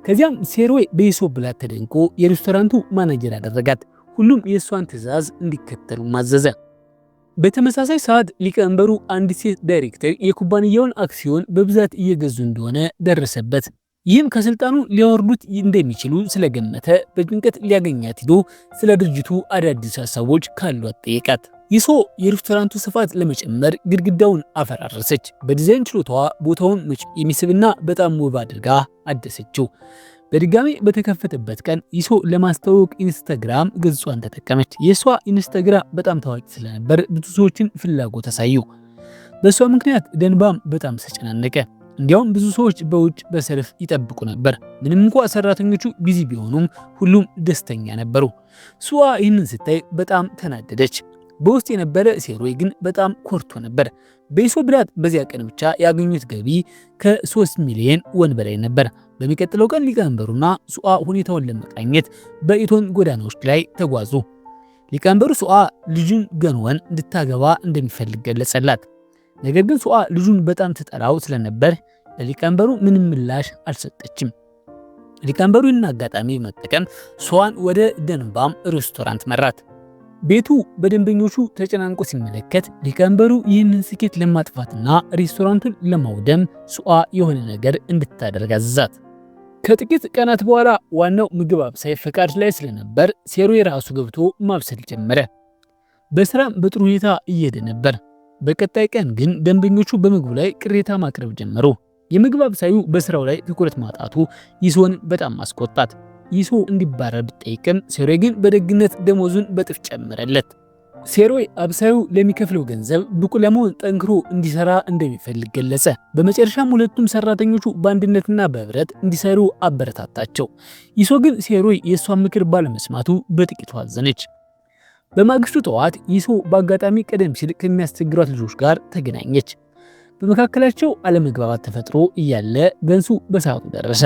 ከዚያም ሴሮይ በይሶ ብላት ተደንቆ የሬስቶራንቱ ማናጀር አደረጋት። ሁሉም የእሷን ትዕዛዝ እንዲከተሉ ማዘዘ። በተመሳሳይ ሰዓት ሊቀመንበሩ አንድ ሴት ዳይሬክተር የኩባንያውን አክሲዮን በብዛት እየገዙ እንደሆነ ደረሰበት። ይህም ከስልጣኑ ሊያወርዱት እንደሚችሉ ስለገመተ በጭንቀት ሊያገኛት ሂዶ ስለ ድርጅቱ አዳዲስ ሀሳቦች ካሏት ጠየቃት። ይሶ የሬስቶራንቱ ስፋት ለመጨመር ግድግዳውን አፈራረሰች። በዲዛይን ችሎታዋ ቦታውን የሚስብና በጣም ውብ አድርጋ አደሰችው። በድጋሚ በተከፈተበት ቀን ይሶ ለማስተዋወቅ ኢንስታግራም ገጿን ተጠቀመች። የሷ ኢንስታግራም በጣም ታዋቂ ስለነበር ብዙ ሰዎችን ፍላጎት አሳዩ። በሷ ምክንያት ደንባም በጣም ተጨናነቀ። እንዲያውም ብዙ ሰዎች በውጭ በሰልፍ ይጠብቁ ነበር። ምንም እንኳን ሰራተኞቹ ቢዚ ቢሆኑም ሁሉም ደስተኛ ነበሩ። ሱአ ይህንን ስታይ በጣም ተናደደች። በውስጥ የነበረ ሴሮይ ግን በጣም ኮርቶ ነበር። በይሶ ብላት በዚያ ቀን ብቻ ያገኙት ገቢ ከ3 ሚሊዮን ወን በላይ ነበር። በሚቀጥለው ቀን ሊቀመንበሩና ሱአ ሁኔታውን ለመቃኘት በኢቶን ጎዳናዎች ላይ ተጓዙ። ሊቀመንበሩ ሱአ ልጁን ገንወን እንድታገባ እንደሚፈልግ ገለጸላት። ነገር ግን ሱአ ልጁን በጣም ትጠላው ስለነበር ለሊቀመንበሩ ምንም ምላሽ አልሰጠችም። ሊቀመንበሩ ይህን አጋጣሚ በመጠቀም ሱአን ወደ ደንባም ሬስቶራንት መራት። ቤቱ በደንበኞቹ ተጨናንቆ ሲመለከት ሊቀመንበሩ ይህንን ስኬት ለማጥፋትና ሬስቶራንቱን ለማውደም ሱአ የሆነ ነገር እንድታደርግ አዘዛት። ከጥቂት ቀናት በኋላ ዋናው ምግብ አብሳይ ፈቃድ ላይ ስለነበር ሴሮይ ራሱ ገብቶ ማብሰል ጀመረ። በስራም በጥሩ ሁኔታ እየሄደ ነበር። በቀጣይ ቀን ግን ደንበኞቹ በምግቡ ላይ ቅሬታ ማቅረብ ጀመሩ። የምግብ አብሳዩ በስራው ላይ ትኩረት ማጣቱ ይሶን በጣም አስቆጣት። ይሶ እንዲባረር ብትጠይቅም ሴሮይ ግን በደግነት ደሞዙን በጥፍ ጨመረለት። ሴሮይ አብሳዩ ለሚከፍለው ገንዘብ ብቁ ለመሆን ጠንክሮ እንዲሰራ እንደሚፈልግ ገለጸ። በመጨረሻም ሁለቱም ሰራተኞቹ በአንድነትና በህብረት እንዲሰሩ አበረታታቸው። ይሶ ግን ሴሮይ የእሷን ምክር ባለመስማቱ በጥቂቱ አዘነች። በማግስቱ ጠዋት ይሶ በአጋጣሚ ቀደም ሲል ከሚያስቸግሯት ልጆች ጋር ተገናኘች። በመካከላቸው አለመግባባት ተፈጥሮ እያለ ገንሱ በሰዓቱ ደረሰ።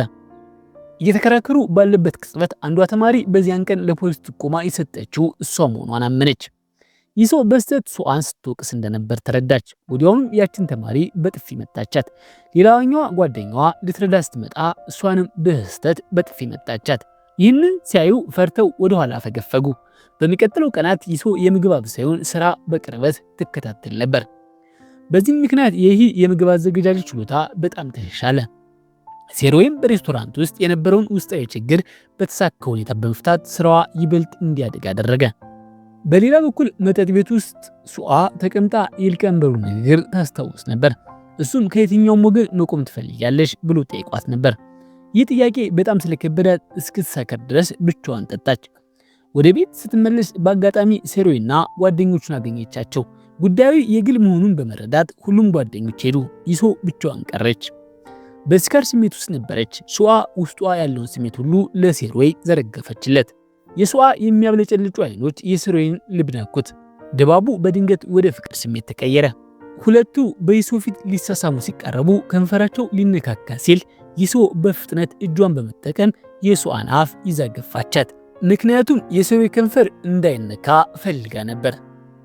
እየተከራከሩ ባለበት ቅጽበት አንዷ ተማሪ በዚያን ቀን ለፖሊስ ጥቆማ የሰጠችው እሷ መሆኗን አመነች። ይሶ በስተት ሱአን ስትወቅስ እንደነበር ተረዳች። ወዲያውኑ ያችን ተማሪ በጥፊ መታቻት። ሌላኛዋ ጓደኛዋ ልትረዳ ስትመጣ እሷንም በስተት በጥፊ መታቻት። ይህንን ሲያዩ ፈርተው ወደ ኋላ ፈገፈጉ። በሚቀጥለው ቀናት ይሶ የምግብ አብሳዩን ስራ በቅርበት ትከታተል ነበር። በዚህም ምክንያት ይህ የምግብ አዘገጃጀት ችሎታ በጣም ተሻሻለ። ሴሮይም በሬስቶራንት ውስጥ የነበረውን ውስጣዊ ችግር በተሳካ ሁኔታ በመፍታት ስራዋ ይበልጥ እንዲያድግ አደረገ። በሌላ በኩል መጠጥ ቤት ውስጥ ሱአ ተቀምጣ የሊቀመንበሩን ንግግር ታስታውስ ነበር። እሱም ከየትኛውም ወገን መቆም ትፈልጊያለሽ ብሎ ጠይቋት ነበር። ይህ ጥያቄ በጣም ስለከበዳት እስክትሰከር ድረስ ብቻዋን ጠጣች። ወደ ቤት ስትመለስ በአጋጣሚ ሴሮይና ጓደኞቹን አገኘቻቸው። ጉዳዩ የግል መሆኑን በመረዳት ሁሉም ጓደኞች ሄዱ። ይሶ ብቻዋን ቀረች። በስካር ስሜት ውስጥ ነበረች። ሱአ ውስጧ ያለውን ስሜት ሁሉ ለሴሮይ ዘረገፈችለት። የሱአ የሚያብለጨልጩ አይኖች የሴሮይን ልብ ነኩት። ድባቡ በድንገት ወደ ፍቅር ስሜት ተቀየረ። ሁለቱ በይሶ ፊት ሊሳሳሙ ሲቃረቡ ከንፈራቸው ሊነካካ ሲል ይሶ በፍጥነት እጇን በመጠቀም የሱአን አፍ ይዛገፋቻት። ምክንያቱም የሴሮይ ከንፈር እንዳይነካ ፈልጋ ነበር።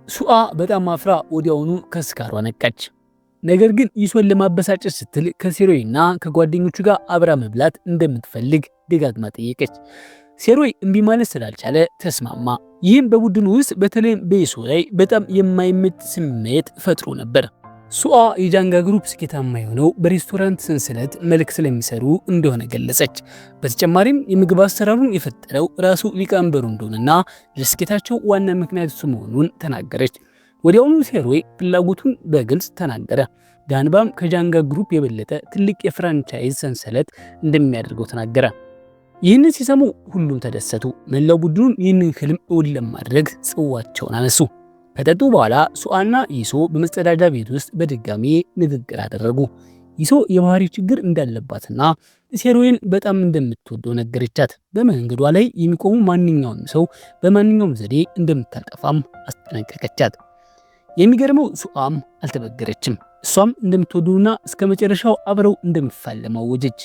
ሱአ በጣም አፍራ ወዲያውኑ ከስካሯ ነቃች። ነገር ግን ይሶን ለማበሳጨት ስትል ከሴሮይና ከጓደኞቹ ጋር አብራ መብላት እንደምትፈልግ ደጋግማ ጠየቀች። ሴሮይ እምቢ ማለት ስላልቻለ ተስማማ። ይህም በቡድኑ ውስጥ በተለይም በይሶ ላይ በጣም የማይመች ስሜት ፈጥሮ ነበር። ሱአ የጃንጋ ግሩፕ ስኬታማ የሆነው በሬስቶራንት ሰንሰለት መልክ ስለሚሰሩ እንደሆነ ገለጸች። በተጨማሪም የምግብ አሰራሩን የፈጠረው ራሱ ሊቀመንበሩ እንደሆነና ለስኬታቸው ዋና ምክንያት እሱ መሆኑን ተናገረች። ወዲያውኑ ሴሮይ ፍላጎቱን በግልጽ ተናገረ። ዳንባም ከጃንጋ ግሩፕ የበለጠ ትልቅ የፍራንቻይዝ ሰንሰለት እንደሚያደርገው ተናገረ። ይህንን ሲሰሙ ሁሉም ተደሰቱ። መላው ቡድኑን ይህንን ህልም እውን ለማድረግ ጽዋቸውን አነሱ። ከጠጡ በኋላ ሱአና ይሶ በመጸዳጃ ቤት ውስጥ በድጋሚ ንግግር አደረጉ። ይሶ የባህሪ ችግር እንዳለባትና ሴሮይን በጣም እንደምትወደው ነገረቻት። በመንገዷ ላይ የሚቆሙ ማንኛውንም ሰው በማንኛውም ዘዴ እንደምታጠፋም አስጠነቀቀቻት። የሚገርመው ሱአም አልተበገረችም። እሷም እንደምትወደውና እስከ መጨረሻው አብረው እንደሚፋለሙ አወጀች።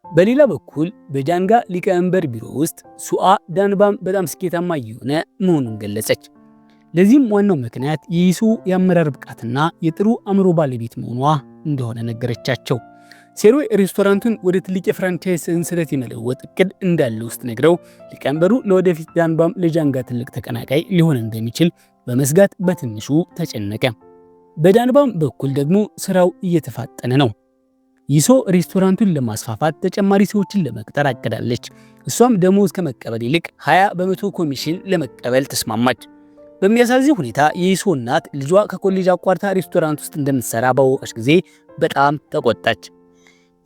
በሌላ በኩል በጃንጋ ሊቀመንበር ቢሮ ውስጥ ሱአ ዳንባም በጣም ስኬታማ እየሆነ መሆኑን ገለጸች። ለዚህም ዋናው ምክንያት የይሶ የአመራር ብቃትና የጥሩ አእምሮ ባለቤት መሆኗ እንደሆነ ነገረቻቸው። ሴሮይ ሬስቶራንቱን ወደ ትልቅ የፍራንቻይዝ ሰንሰለት የመለወጥ እቅድ እንዳለ ውስጥ ነግረው ሊቀመንበሩ ለወደፊት ዳንባም ለጃንጋ ትልቅ ተቀናቃይ ሊሆን እንደሚችል በመስጋት በትንሹ ተጨነቀ። በዳንባም በኩል ደግሞ ስራው እየተፋጠነ ነው። ይሶ ሬስቶራንቱን ለማስፋፋት ተጨማሪ ሰዎችን ለመቅጠር አቅዳለች። እሷም ደሞዝ ከመቀበል ይልቅ 20% ኮሚሽን ለመቀበል ተስማማች። በሚያሳዝን ሁኔታ የይሶ እናት ልጇ ከኮሌጅ አቋርታ ሬስቶራንት ውስጥ እንደምትሰራ ባወቀች ጊዜ በጣም ተቆጣች።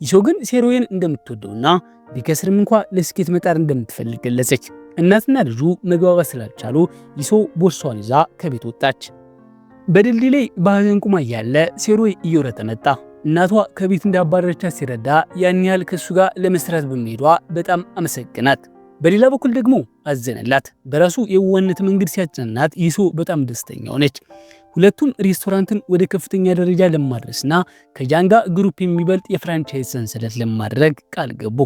ይሶ ግን ሴሮይን እንደምትወደውና ቢከስርም እንኳ ለስኬት መጣር እንደምትፈልግ ገለጸች። እናትና ልጁ መግባባት ስላልቻሉ ይሶ ቦርሷን ይዛ ከቤት ወጣች። በድልድይ ላይ በሐዘን ቁማ እያለ ሴሮይ እየወረጠ መጣ። እናቷ ከቤት እንዳባረረቻት ሲረዳ ያን ያህል ከሱ ጋር ለመስራት በመሄዷ በጣም አመሰገናት። በሌላ በኩል ደግሞ አዘነላት። በራሱ የዋህነት መንገድ ሲያጽናናት ይሶ በጣም ደስተኛ ሆነች። ሁለቱም ሬስቶራንትን ወደ ከፍተኛ ደረጃ ለማድረስና ከጃንጋ ግሩፕ የሚበልጥ የፍራንቻይዝ ሰንሰለት ለማድረግ ቃል ገቡ።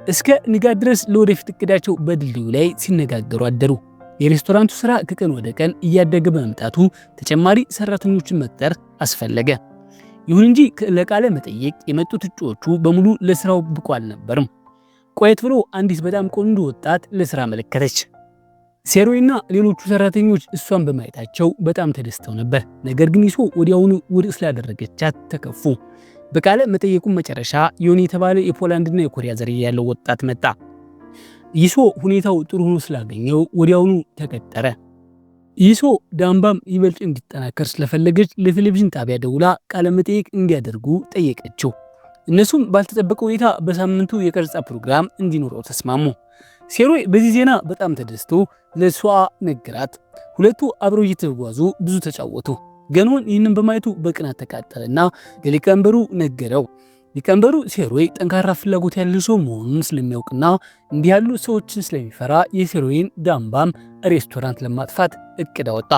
እስከ ንጋት ድረስ ለወደፊት እቅዳቸው በድልድዩ ላይ ሲነጋገሩ አደሩ። የሬስቶራንቱ ስራ ከቀን ወደ ቀን እያደገ በመምጣቱ ተጨማሪ ሰራተኞችን መቅጠር አስፈለገ። ይሁን እንጂ ለቃለ መጠየቅ የመጡት እጩዎቹ በሙሉ ለስራው ብቁ አልነበሩም። ቆየት ብሎ አንዲት በጣም ቆንጆ ወጣት ለስራ መለከተች። ሴሮይና ሌሎቹ ሰራተኞች እሷን በማየታቸው በጣም ተደስተው ነበር። ነገር ግን ይሶ ወዲያውኑ ውድቅ ስላደረገቻት ተከፉ። በቃለ መጠየቁ መጨረሻ ዮኒ የተባለ የፖላንድና የኮሪያ ዝርያ ያለው ወጣት መጣ። ይሶ ሁኔታው ጥሩ ሆኖ ስላገኘው ወዲያውኑ ተቀጠረ። ይሶ ዳምባም ይበልጥ እንዲጠናከር ስለፈለገች ለቴሌቪዥን ጣቢያ ደውላ ቃለ መጠየቅ እንዲያደርጉ ጠየቀችው። እነሱም ባልተጠበቀ ሁኔታ በሳምንቱ የቀረጻ ፕሮግራም እንዲኖረው ተስማሙ። ሴሮይ በዚህ ዜና በጣም ተደስቶ ለሷ ነገራት። ሁለቱ አብረው እየተጓዙ ብዙ ተጫወቱ። ገኖን ይህንን በማየቱ በቅናት ተቃጠለና ለሊቀመንበሩ ነገረው። ሊቀመንበሩ ሴሮይ ጠንካራ ፍላጎት ያለው ሰው መሆኑን ስለሚያውቅና እንዲህ ያሉ ሰዎችን ስለሚፈራ የሴሮይን ዳምባም ሬስቶራንት ለማጥፋት እቅድ አወጣ።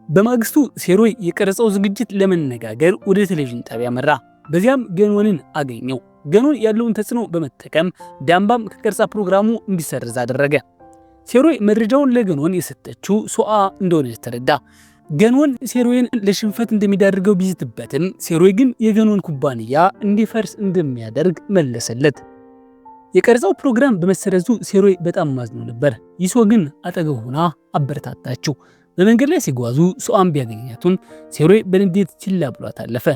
በማግስቱ ሴሮይ የቀረጸው ዝግጅት ለመነጋገር ወደ ቴሌቪዥን ጣቢያ መራ። በዚያም ገኖንን አገኘው። ገኖን ያለውን ተጽዕኖ በመጠቀም ዳምባም ከቀረጻ ፕሮግራሙ እንዲሰርዝ አደረገ። ሴሮይ መረጃውን ለገኖን የሰጠችው ሶአ እንደሆነች ተረዳ። ገኖን ሴሮይን ለሽንፈት እንደሚዳርገው ቢዝትበትም ሴሮይ ግን የገኖን ኩባንያ እንዲፈርስ እንደሚያደርግ መለሰለት። የቀረጻው ፕሮግራም በመሰረዙ ሴሮይ በጣም ማዝኖ ነበር። ይሶ ግን አጠገብ ሆና አበረታታችው። በመንገድ ላይ ሲጓዙ ሶአም ቢያገኛቱን ሴሮይ በንዴት ችላ ብሏት አለፈ።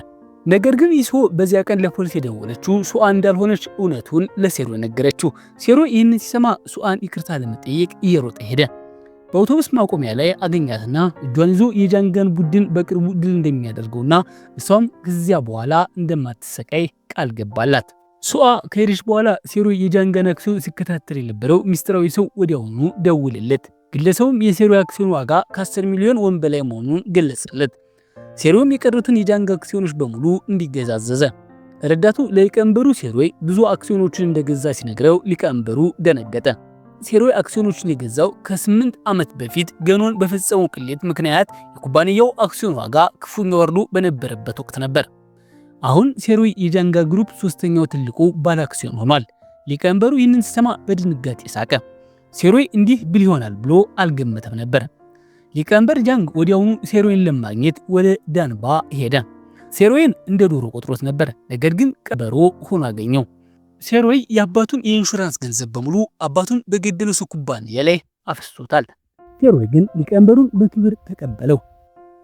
ነገር ግን ይሶ በዚያ ቀን ለፖሊስ የደወለችው ሱአን እንዳልሆነች እውነቱን ለሴሮይ ነገረችው። ሴሮይ ይህንን ሲሰማ ሱአን ይቅርታ ለመጠየቅ እየሮጠ ሄደ። በአውቶቡስ ማቆሚያ ላይ አገኛትና እጇን ይዞ የጃንጋን ቡድን በቅርቡ ድል እንደሚያደርገውና እሷም ከዚያ በኋላ እንደማትሰቃይ ቃል ገባላት። ሱአ ከሄደች በኋላ ሴሮይ የጃንጋን አክሲዮን ሲከታተል የነበረው ሚስጥራዊ ሰው ወዲያውኑ ደውልለት። ግለሰቡም የሴሮይ አክሲዮን ዋጋ ከ10 ሚሊዮን ወን በላይ መሆኑን ገለጸለት። ሴሮይም የቀሩትን የጃንጋ አክሲዮኖች በሙሉ እንዲገዛ አዘዘ። ረዳቱ ለሊቀመንበሩ ሴሮይ ብዙ አክሲዮኖችን እንደገዛ ሲነግረው ሊቀመንበሩ ደነገጠ። ሴሮይ አክሲዮኖችን የገዛው ከ8 ዓመት በፊት ገኖን በፈጸመው ቅሌት ምክንያት የኩባንያው አክሲዮን ዋጋ ክፉኛ ወርዶ በነበረበት ወቅት ነበር። አሁን ሴሮይ የጃንጋ ግሩፕ ሶስተኛው ትልቁ ባለ አክሲዮን ሆኗል። ሊቀመንበሩ ይህንን ሲሰማ በድንጋጤ ሳቀ። ሴሮይ እንዲህ ብል ይሆናል ብሎ አልገመተም ነበር። ሊቀመንበር ጃንግ ወዲያውኑ ሴሮይን ለማግኘት ወደ ዳንባ ሄደ። ሴሮይን እንደ ዶሮ ቆጥሮት ነበር፣ ነገር ግን ቀበሮ ሆኖ አገኘው። ሴሮይ የአባቱን የኢንሹራንስ ገንዘብ በሙሉ አባቱን በገደለው ሰው ኩባንያ ላይ አፍስሶታል። ሴሮይ ግን ሊቀመንበሩን በክብር ተቀበለው።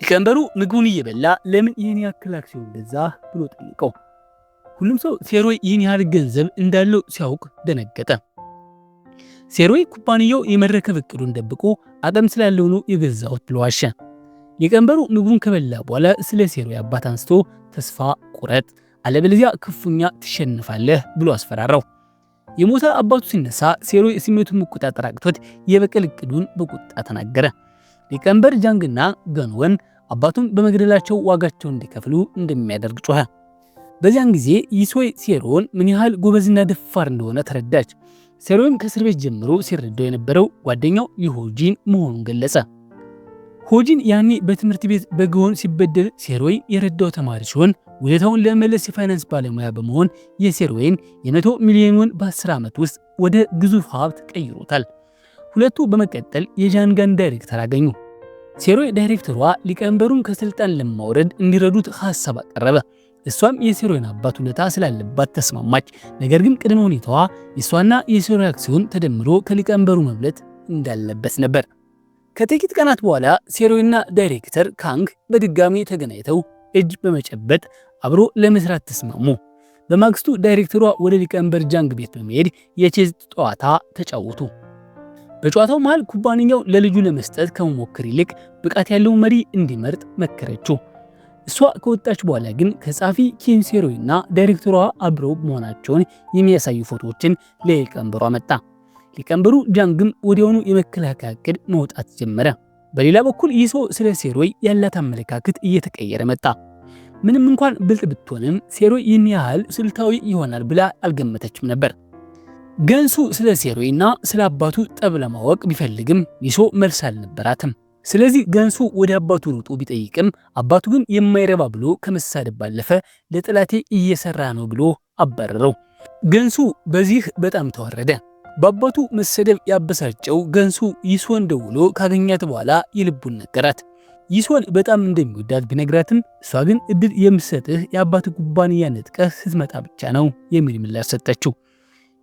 ሊቀመንበሩ ምግቡን እየበላ ለምን ይህን ያክል አክሲዮን ገዛ ብሎ ጠየቀው። ሁሉም ሰው ሴሮይ ይህን ያህል ገንዘብ እንዳለው ሲያውቅ ደነገጠ። ሴሮይ ኩባንያው የመረከብ እቅዱን ደብቆ አቅም ስላለው ነው የገዛውት ብሎ ዋሸ። ሊቀመንበሩ ምግቡን ከበላ በኋላ ስለ ሴሮይ አባት አንስቶ ተስፋ ቁረጥ፣ አለበለዚያ ክፉኛ ትሸንፋለህ ብሎ አስፈራራው። የሞተ አባቱ ሲነሳ ሴሮይ ስሜቱን መቆጣጠር አቅቶት የበቀል እቅዱን በቁጣ ተናገረ። ሊቀመንበር ጃንግና ገንወን አባቱን በመግደላቸው ዋጋቸውን እንዲከፍሉ እንደሚያደርግ ጮኸ። በዚያን ጊዜ ይሶይ ሴሮን ምን ያህል ጎበዝና ደፋር እንደሆነ ተረዳች። ሴሮይም ከእስር ቤት ጀምሮ ሲረዳው የነበረው ጓደኛው የሆጂን መሆኑን ገለጸ። ሆጂን ያኔ በትምህርት ቤት በገሆን ሲበደል ሴሮይ የረዳው ተማሪ ሲሆን ውለታውን ለመመለስ የፋይናንስ ባለሙያ በመሆን የሴሮይን የ100 ሚሊዮን በ10 ዓመት ውስጥ ወደ ግዙፍ ሀብት ቀይሮታል። ሁለቱ በመቀጠል የጃንጋን ዳይሬክተር አገኙ። ሴሮይ ዳይሬክተሯ ሊቀመንበሩን ከስልጣን ለማውረድ እንዲረዱት ሐሳብ አቀረበ። እሷም የሴሮይን አባት ውለታ ስላለባት ተስማማች። ነገር ግን ቅድመ ሁኔታዋ የሷና የሴሮይ አክሲዮን ተደምሮ ከሊቀመንበሩ መብለጥ እንዳለበት ነበር። ከጥቂት ቀናት በኋላ ሴሮይና ዳይሬክተር ካንግ በድጋሚ ተገናኝተው እጅ በመጨበጥ አብሮ ለመስራት ተስማሙ። በማግስቱ ዳይሬክተሯ ወደ ሊቀመንበር ጃንግ ቤት በመሄድ የቼዝ ጨዋታ ተጫወቱ። በጨዋታው መሃል ኩባንያው ለልጁ ለመስጠት ከመሞከር ይልቅ ብቃት ያለው መሪ እንዲመርጥ መከረችው። እሷ ከወጣች በኋላ ግን ከጻፊ ኪም ሴሮይና ዳይሬክተሯ አብረው መሆናቸውን የሚያሳዩ ፎቶዎችን ለሊቀመንበሩ አመጣ። ሊቀመንበሩ ጃንግም ወዲያውኑ የመከላከያ ዕቅድ መውጣት ጀመረ። በሌላ በኩል ይሶ ስለ ሴሮይ ያላት አመለካከት እየተቀየረ መጣ። ምንም እንኳን ብልጥ ብትሆንም ሴሮይ ይህን ያህል ስልታዊ ይሆናል ብላ አልገመተችም ነበር። ገንሱ ስለ ሴሮይና ስለ አባቱ ጠብ ለማወቅ ቢፈልግም ይሶ መልስ አልነበራትም። ስለዚህ ገንሱ ወደ አባቱ ሮጦ ቢጠይቅም አባቱ ግን የማይረባ ብሎ ከመሳደብ ባለፈ ለጥላቴ እየሰራ ነው ብሎ አባረረው። ገንሱ በዚህ በጣም ተዋረደ። በአባቱ መሰደብ ያበሳጨው ገንሱ ይሶን ደውሎ ካገኛት በኋላ የልቡን ነገራት። ይሶን በጣም እንደሚወዳት ቢነግራትም እሷ ግን እድል የምሰጥህ የአባት ኩባንያ ነጥቀህ ስትመጣ ብቻ ነው የሚል ምላሽ ሰጠችው።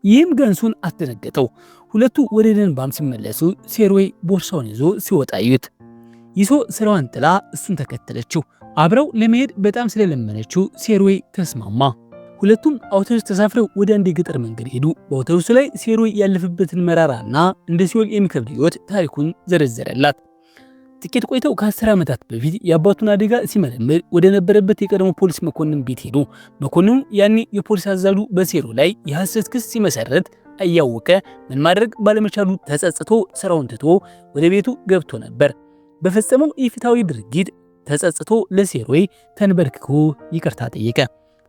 ይህም ገንሱን አስደነገጠው። ሁለቱ ወደ ደንባም ሲመለሱ ሴሮይ ቦርሳውን ይዞ ሲወጣ አዩት። ይሶ ስራዋን ጥላ እሱን ተከተለችው። አብረው ለመሄድ በጣም ስለለመነችው ሴሮይ ተስማማ። ሁለቱም አውቶቡስ ተሳፍረው ወደ አንድ የገጠር መንገድ ሄዱ። በአውቶቡሱ ላይ ሴሮይ ያለፈበትን መራራና እንደ ሲኦል የሚከብድ ህይወት ታሪኩን ዘረዘረላት። ጥቂት ቆይተው ከ10 ዓመታት በፊት የአባቱን አደጋ ሲመረምር ወደ ነበረበት የቀድሞ ፖሊስ መኮንን ቤት ሄዱ። መኮንኑ ያኔ የፖሊስ አዛዡ በሴሮይ ላይ የሐሰት ክስ ሲመሰረት እያወቀ ምን ማድረግ ባለመቻሉ ተጸጽቶ ስራውን ትቶ ወደ ቤቱ ገብቶ ነበር። በፈጸመው ኢፍትሐዊ ድርጊት ተጸጽቶ ለሴሮይ ተንበርክኮ ይቅርታ ጠየቀ።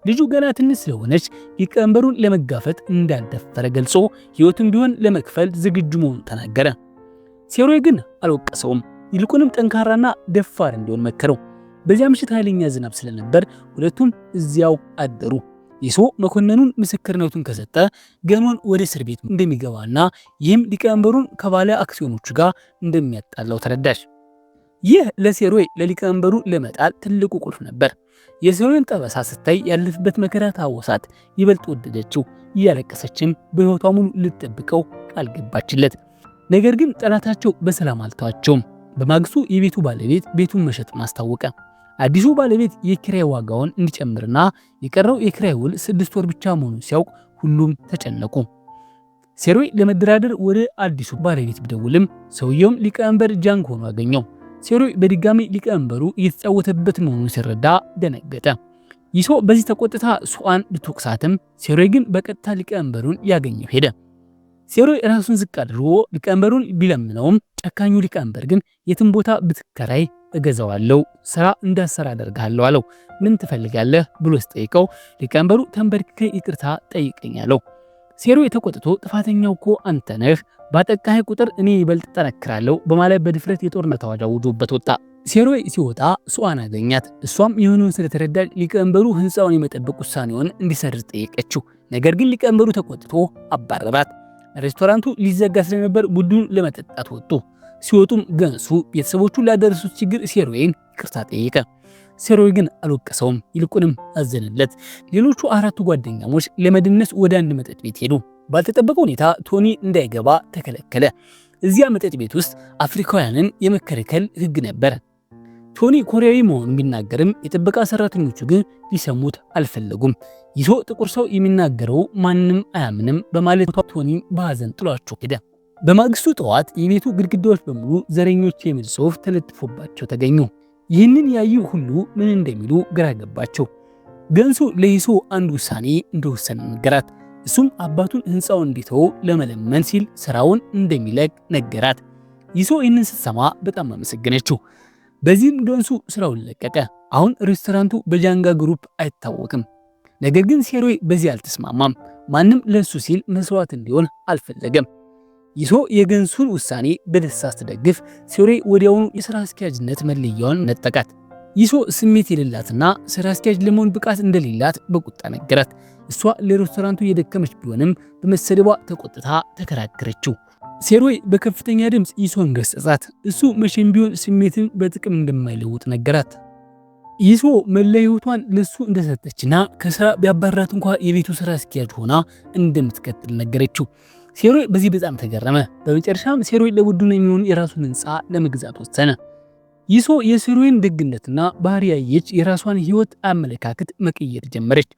ልጁ ገና ትንሽ ስለሆነች ሊቀመንበሩን ለመጋፈጥ እንዳልደፈረ ገልጾ ህይወቱን ቢሆን ለመክፈል ዝግጁ መሆኑን ተናገረ። ሴሮይ ግን አልወቀሰውም። ይልቁንም ጠንካራና ደፋር እንዲሆን መከረው። በዚያ ምሽት ኃይለኛ ዝናብ ስለነበር ሁለቱም እዚያው አደሩ። ይሶ መኮንኑን ምስክርነቱን ከሰጠ ገኖን ወደ እስር ቤት እንደሚገባና ይህም ሊቀመንበሩን ከባለ አክሲዮኖቹ ጋር እንደሚያጣላው ተረዳሽ። ይህ ለሴሮይ ለሊቀመንበሩ ለመጣል ትልቁ ቁልፍ ነበር። የሴሮይን ጠበሳ ስታይ ያለፈበት መከራ ታወሳት፣ ይበልጥ ወደደችው። እያለቀሰችም በህይወቷ ሙሉ ልትጠብቀው ቃል ገባችለት። ነገር ግን ጠላታቸው በሰላም አልተዋቸውም። በማግስቱ የቤቱ ባለቤት ቤቱን መሸጥ ማስታወቀ። አዲሱ ባለቤት የኪራይ ዋጋውን እንዲጨምርና የቀረው የኪራይ ውል 6 ወር ብቻ መሆኑን ሲያውቅ ሁሉም ተጨነቁ። ሴሮይ ለመደራደር ወደ አዲሱ ባለቤት ቢደውልም ሰውየውም ሊቀመንበር ጃንግ ሆኖ አገኘው። ሴሮይ በድጋሚ ሊቀመንበሩ እየተጫወተበት መሆኑን ሲረዳ ደነገጠ። ይሶ በዚህ ተቆጥታ ሱአን ብትወቅሳትም ሴሮይ ግን በቀጥታ ሊቀመንበሩን ያገኘው ሄደ። ሴሮይ ራሱን ዝቅ አድርጎ ሊቀመንበሩን ቢለምነውም ጨካኙ ሊቀመንበር ግን የትም ቦታ ብትከራይ እገዛዋለሁ፣ ስራ እንዳሰራ አደርጋለሁ አለው። ምን ትፈልጋለህ ብሎ ሲጠይቀው ሊቀመንበሩ ተንበርክከ ይቅርታ ጠይቀኛለሁ። ሴሮይ ተቆጥቶ ጥፋተኛው እኮ አንተ ነህ፣ ባጠቃህ ቁጥር እኔ ይበልጥ ጠነክራለሁ በማለት በድፍረት የጦርነት አዋጅ አውጆበት ወጣ። ሴሮይ ሲወጣ ሱአን አገኛት። እሷም የሆነውን ስለተረዳች ሊቀመንበሩ ህንፃውን የመጠበቅ ውሳኔውን እንዲሰርዝ ጠየቀችው። ነገር ግን ሊቀመንበሩ ተቆጥቶ አባረራት። ሬስቶራንቱ ሊዘጋ ስለነበር ቡድኑን ለመጠጣት ወጡ። ሲወጡም ገንሱ ቤተሰቦቹ ላደረሱት ችግር ሴሮይን ይቅርታ ጠየቀ። ሴሮይ ግን አልወቀሰውም፣ ይልቁንም አዘነለት። ሌሎቹ 4 ጓደኛሞች ለመደነስ ወደ አንድ መጠጥ ቤት ሄዱ። ባልተጠበቀ ሁኔታ ቶኒ እንዳይገባ ተከለከለ። እዚያ መጠጥ ቤት ውስጥ አፍሪካውያንን የመከልከል ህግ ነበር። ቶኒ ኮሪያዊ መሆኑን ቢናገርም የጥበቃ ሰራተኞቹ ግን ሊሰሙት አልፈለጉም። ይሶ ጥቁር ሰው የሚናገረው ማንም አያምንም በማለት ቶኒ በሐዘን ጥሏቸው ሄደ። በማግስቱ ጠዋት የቤቱ ግድግዳዎች በሙሉ ዘረኞች የሚል ጽሑፍ ተለጥፎባቸው ተገኙ። ይህንን ያዩ ሁሉ ምን እንደሚሉ ግራ ገባቸው። ገንሱ ለይሶ አንድ ውሳኔ እንደወሰነ ነገራት። እሱም አባቱን ህንፃውን እንዲተው ለመለመን ሲል ስራውን እንደሚለቅ ነገራት። ይሶ ይህንን ስትሰማ በጣም አመሰገነችው። በዚህም ገንሱ ስራውን ለቀቀ። አሁን ሬስቶራንቱ በጃንጋ ግሩፕ አይታወቅም። ነገር ግን ሴሮይ በዚህ አልተስማማም። ማንም ለሱ ሲል መስዋዕት እንዲሆን አልፈለገም። ይሶ የገንሱን ውሳኔ በደስታ ስትደግፍ ሴሮይ ወዲያውኑ የሥራ አስኪያጅነት መለያውን ነጠቃት። ይሶ ስሜት የሌላትና ስራ አስኪያጅ ለመሆን ብቃት እንደሌላት በቁጣ ነገራት። እሷ ለሬስቶራንቱ የደከመች ቢሆንም በመሰደቧ ተቆጥታ ተከራከረችው። ሴሮይ በከፍተኛ ድምፅ ይሶን ገሰጻት። እሱ መቼም ቢሆን ስሜትን በጥቅም እንደማይለውጥ ነገራት። ይሶ መላ ህይወቷን ለሱ እንደሰጠችና ከስራ ቢያባራት እንኳ የቤቱ ስራ አስኪያጅ ሆና እንደምትቀጥል ነገረችው። ሴሮይ በዚህ በጣም ተገረመ። በመጨረሻም ሴሮይ ለቡድኑ የሚሆን የራሱን ህንፃ ለመግዛት ወሰነ። ይሶ የሴሮይን ደግነትና ባህሪ ያየች የራሷን ህይወት አመለካከት መቀየር ጀመረች።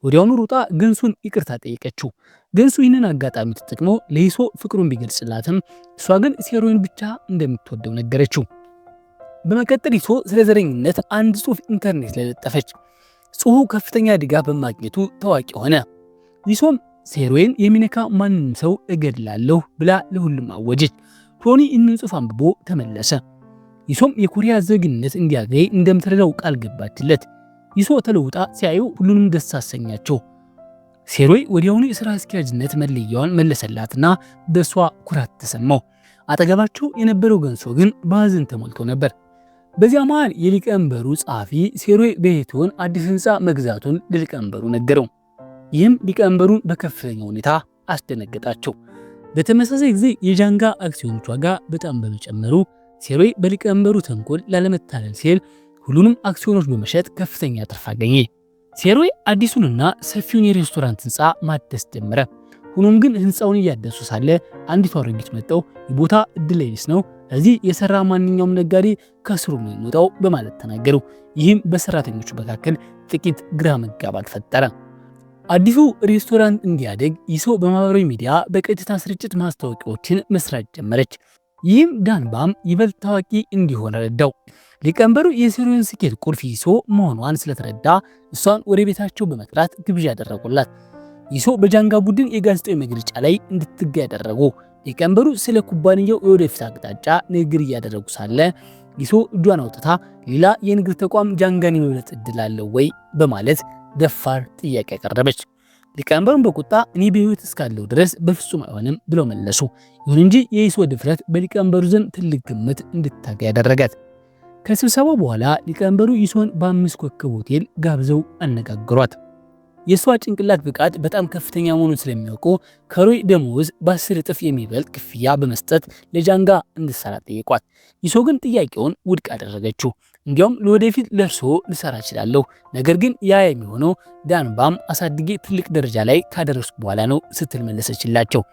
ወዲያውኑ ሩጣ ገንሱን ይቅርታ ጠየቀችው። ገንሱ ይህንን አጋጣሚ ተጠቅሞ ለይሶ ፍቅሩን ቢገልጽላትም እሷ ግን ሴሮይን ብቻ እንደምትወደው ነገረችው። በመቀጠል ይሶ ስለ ዘረኝነት አንድ ጽሑፍ ኢንተርኔት ላይ ለጠፈች። ጽሑፉ ከፍተኛ ድጋፍ በማግኘቱ ታዋቂ ሆነ። ይሶም ሴሮይን የሚነካ ማንም ሰው እገድላለሁ ብላ ለሁሉም አወጀች። ቶኒ ይህንን ጽሑፍ አንብቦ ተመለሰ። ይሶም የኮሪያ ዜግነት እንዲያገኝ እንደምትረዳው ቃል ገባችለት። ይሶ ተለውጣ ሲያዩ ሁሉንም ደስ አሰኛቸው። ሴሮይ ወዲያውኑ የሥራ አስኪያጅነት መለያዋን መለሰላትና በሷ ኩራት ተሰማው። አጠገባቸው የነበረው ገንሶ ግን በሐዘን ተሞልቶ ነበር። በዚያ መሃል የሊቀመንበሩ ጸሐፊ ሴሮይ በሄቶን አዲስ ሕንፃ መግዛቱን ለሊቀመንበሩ ነገረው። ይህም ሊቀመንበሩን በከፍተኛ ሁኔታ አስደነገጣቸው። በተመሳሳይ ጊዜ የጃንጋ አክሲዮኖች ዋጋ በጣም በመጨመሩ ሴሮይ በሊቀመንበሩ ተንኮል ላለመታለል ሲል ሁሉንም አክሲዮኖች በመሸጥ ከፍተኛ ትርፍ አገኘ። ሴሮይ አዲሱንና ሰፊውን የሬስቶራንት ሕንፃ ማደስ ጀመረ። ሆኖም ግን ሕንፃውን እያደሱ ሳለ አንዲቱ አሮጊት መጥተው የቦታ ዕድል ቢስ ነው፣ እዚህ የሰራ ማንኛውም ነጋዴ ከስሩ ነው የሚወጣው በማለት ተናገሩ። ይህም በሰራተኞቹ መካከል ጥቂት ግራ መጋባት ፈጠረ። አዲሱ ሬስቶራንት እንዲያደግ ይሶ በማህበራዊ ሚዲያ በቀጥታ ስርጭት ማስታወቂያዎችን መስራት ጀመረች። ይህም ዳንባም ይበልጥ ታዋቂ እንዲሆን ረዳው። ሊቀመንበሩ የሴሮይን ስኬት ቁልፍ ይሶ መሆኗን ስለተረዳ እሷን ወደ ቤታቸው በመጥራት ግብዣ ያደረጉላት። ይሶ በጃንጋ ቡድን የጋዜጣዊ መግለጫ ላይ እንድትገኝ ያደረጉ። ሊቀመንበሩ ስለ ኩባንያው የወደፊት አቅጣጫ ንግግር እያደረጉ ሳለ ይሶ እጇን አውጥታ ሌላ የንግድ ተቋም ጃንጋን የመብለጥ እድል አለው ወይ በማለት ደፋር ጥያቄ ያቀረበች። ሊቀመንበሩን በቁጣ እኔ በህይወት እስካለው ድረስ በፍጹም አይሆንም ብለው መለሱ። ይሁን እንጂ የይሶ ድፍረት በሊቀመንበሩ ዘንድ ትልቅ ግምት እንድታገኝ ያደረጋት። ከስብሰባው በኋላ ሊቀመንበሩ ይሶን በ5 ኮከብ ሆቴል ጋብዘው አነጋግሯት። የሷ ጭንቅላት ብቃት በጣም ከፍተኛ መሆኑን ስለሚያውቁ ከሮይ ደሞዝ በ10 እጥፍ የሚበልጥ ክፍያ በመስጠት ለጃንጋ እንድሰራ ጠየቋት። ይሶ ግን ጥያቄውን ውድቅ አደረገችው። እንዲያውም ለወደፊት ለርሶ ልሰራ እችላለሁ፣ ነገር ግን ያ የሚሆነው ዳንባም አሳድጌ ትልቅ ደረጃ ላይ ካደረስኩ በኋላ ነው ስትል መለሰችላቸው።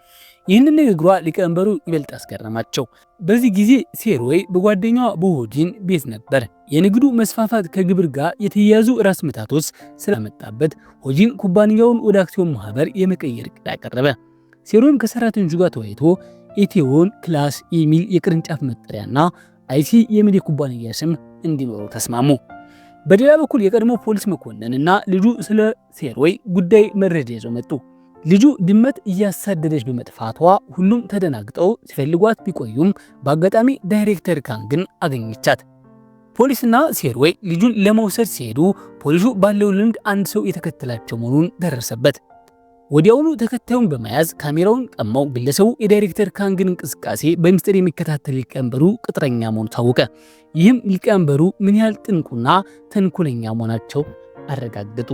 ይህንን ንግግሯ ሊቀመንበሩ ይበልጥ አስገረማቸው። በዚህ ጊዜ ሴሮይ በጓደኛዋ በሆጂን ቤት ነበር። የንግዱ መስፋፋት ከግብር ጋር የተያያዙ ራስ ምታቶች ስላመጣበት ሆጂን ኩባንያውን ወደ አክሲዮን ማህበር የመቀየር ዕቅድ አቀረበ። ሴሮይም ከሰራተኞቹ ጋር ተወያይቶ ኢቴዎን ክላስ የሚል የቅርንጫፍ መጠሪያና አይሲ የሚል የኩባንያ ስም እንዲኖረው ተስማሙ። በሌላ በኩል የቀድሞ ፖሊስ መኮንንና ልጁ ስለ ሴሮይ ጉዳይ መረጃ ይዘው መጡ። ልጁ ድመት እያሳደደች በመጥፋቷ ሁሉም ተደናግጠው ሲፈልጓት ቢቆዩም በአጋጣሚ ዳይሬክተር ካንግን አገኘቻት። ፖሊስና ሴሮይ ልጁን ለመውሰድ ሲሄዱ ፖሊሱ ባለው ልምድ አንድ ሰው የተከተላቸው መሆኑን ደረሰበት። ወዲያውኑ ተከታዩን በመያዝ ካሜራውን ቀማው። ግለሰቡ የዳይሬክተር ካንግን እንቅስቃሴ በሚስጥር የሚከታተል ሊቀመንበሩ ቅጥረኛ መሆኑ ታወቀ። ይህም ሊቀመንበሩ ምን ያህል ጥንቁና ተንኮለኛ መሆናቸው አረጋገጡ።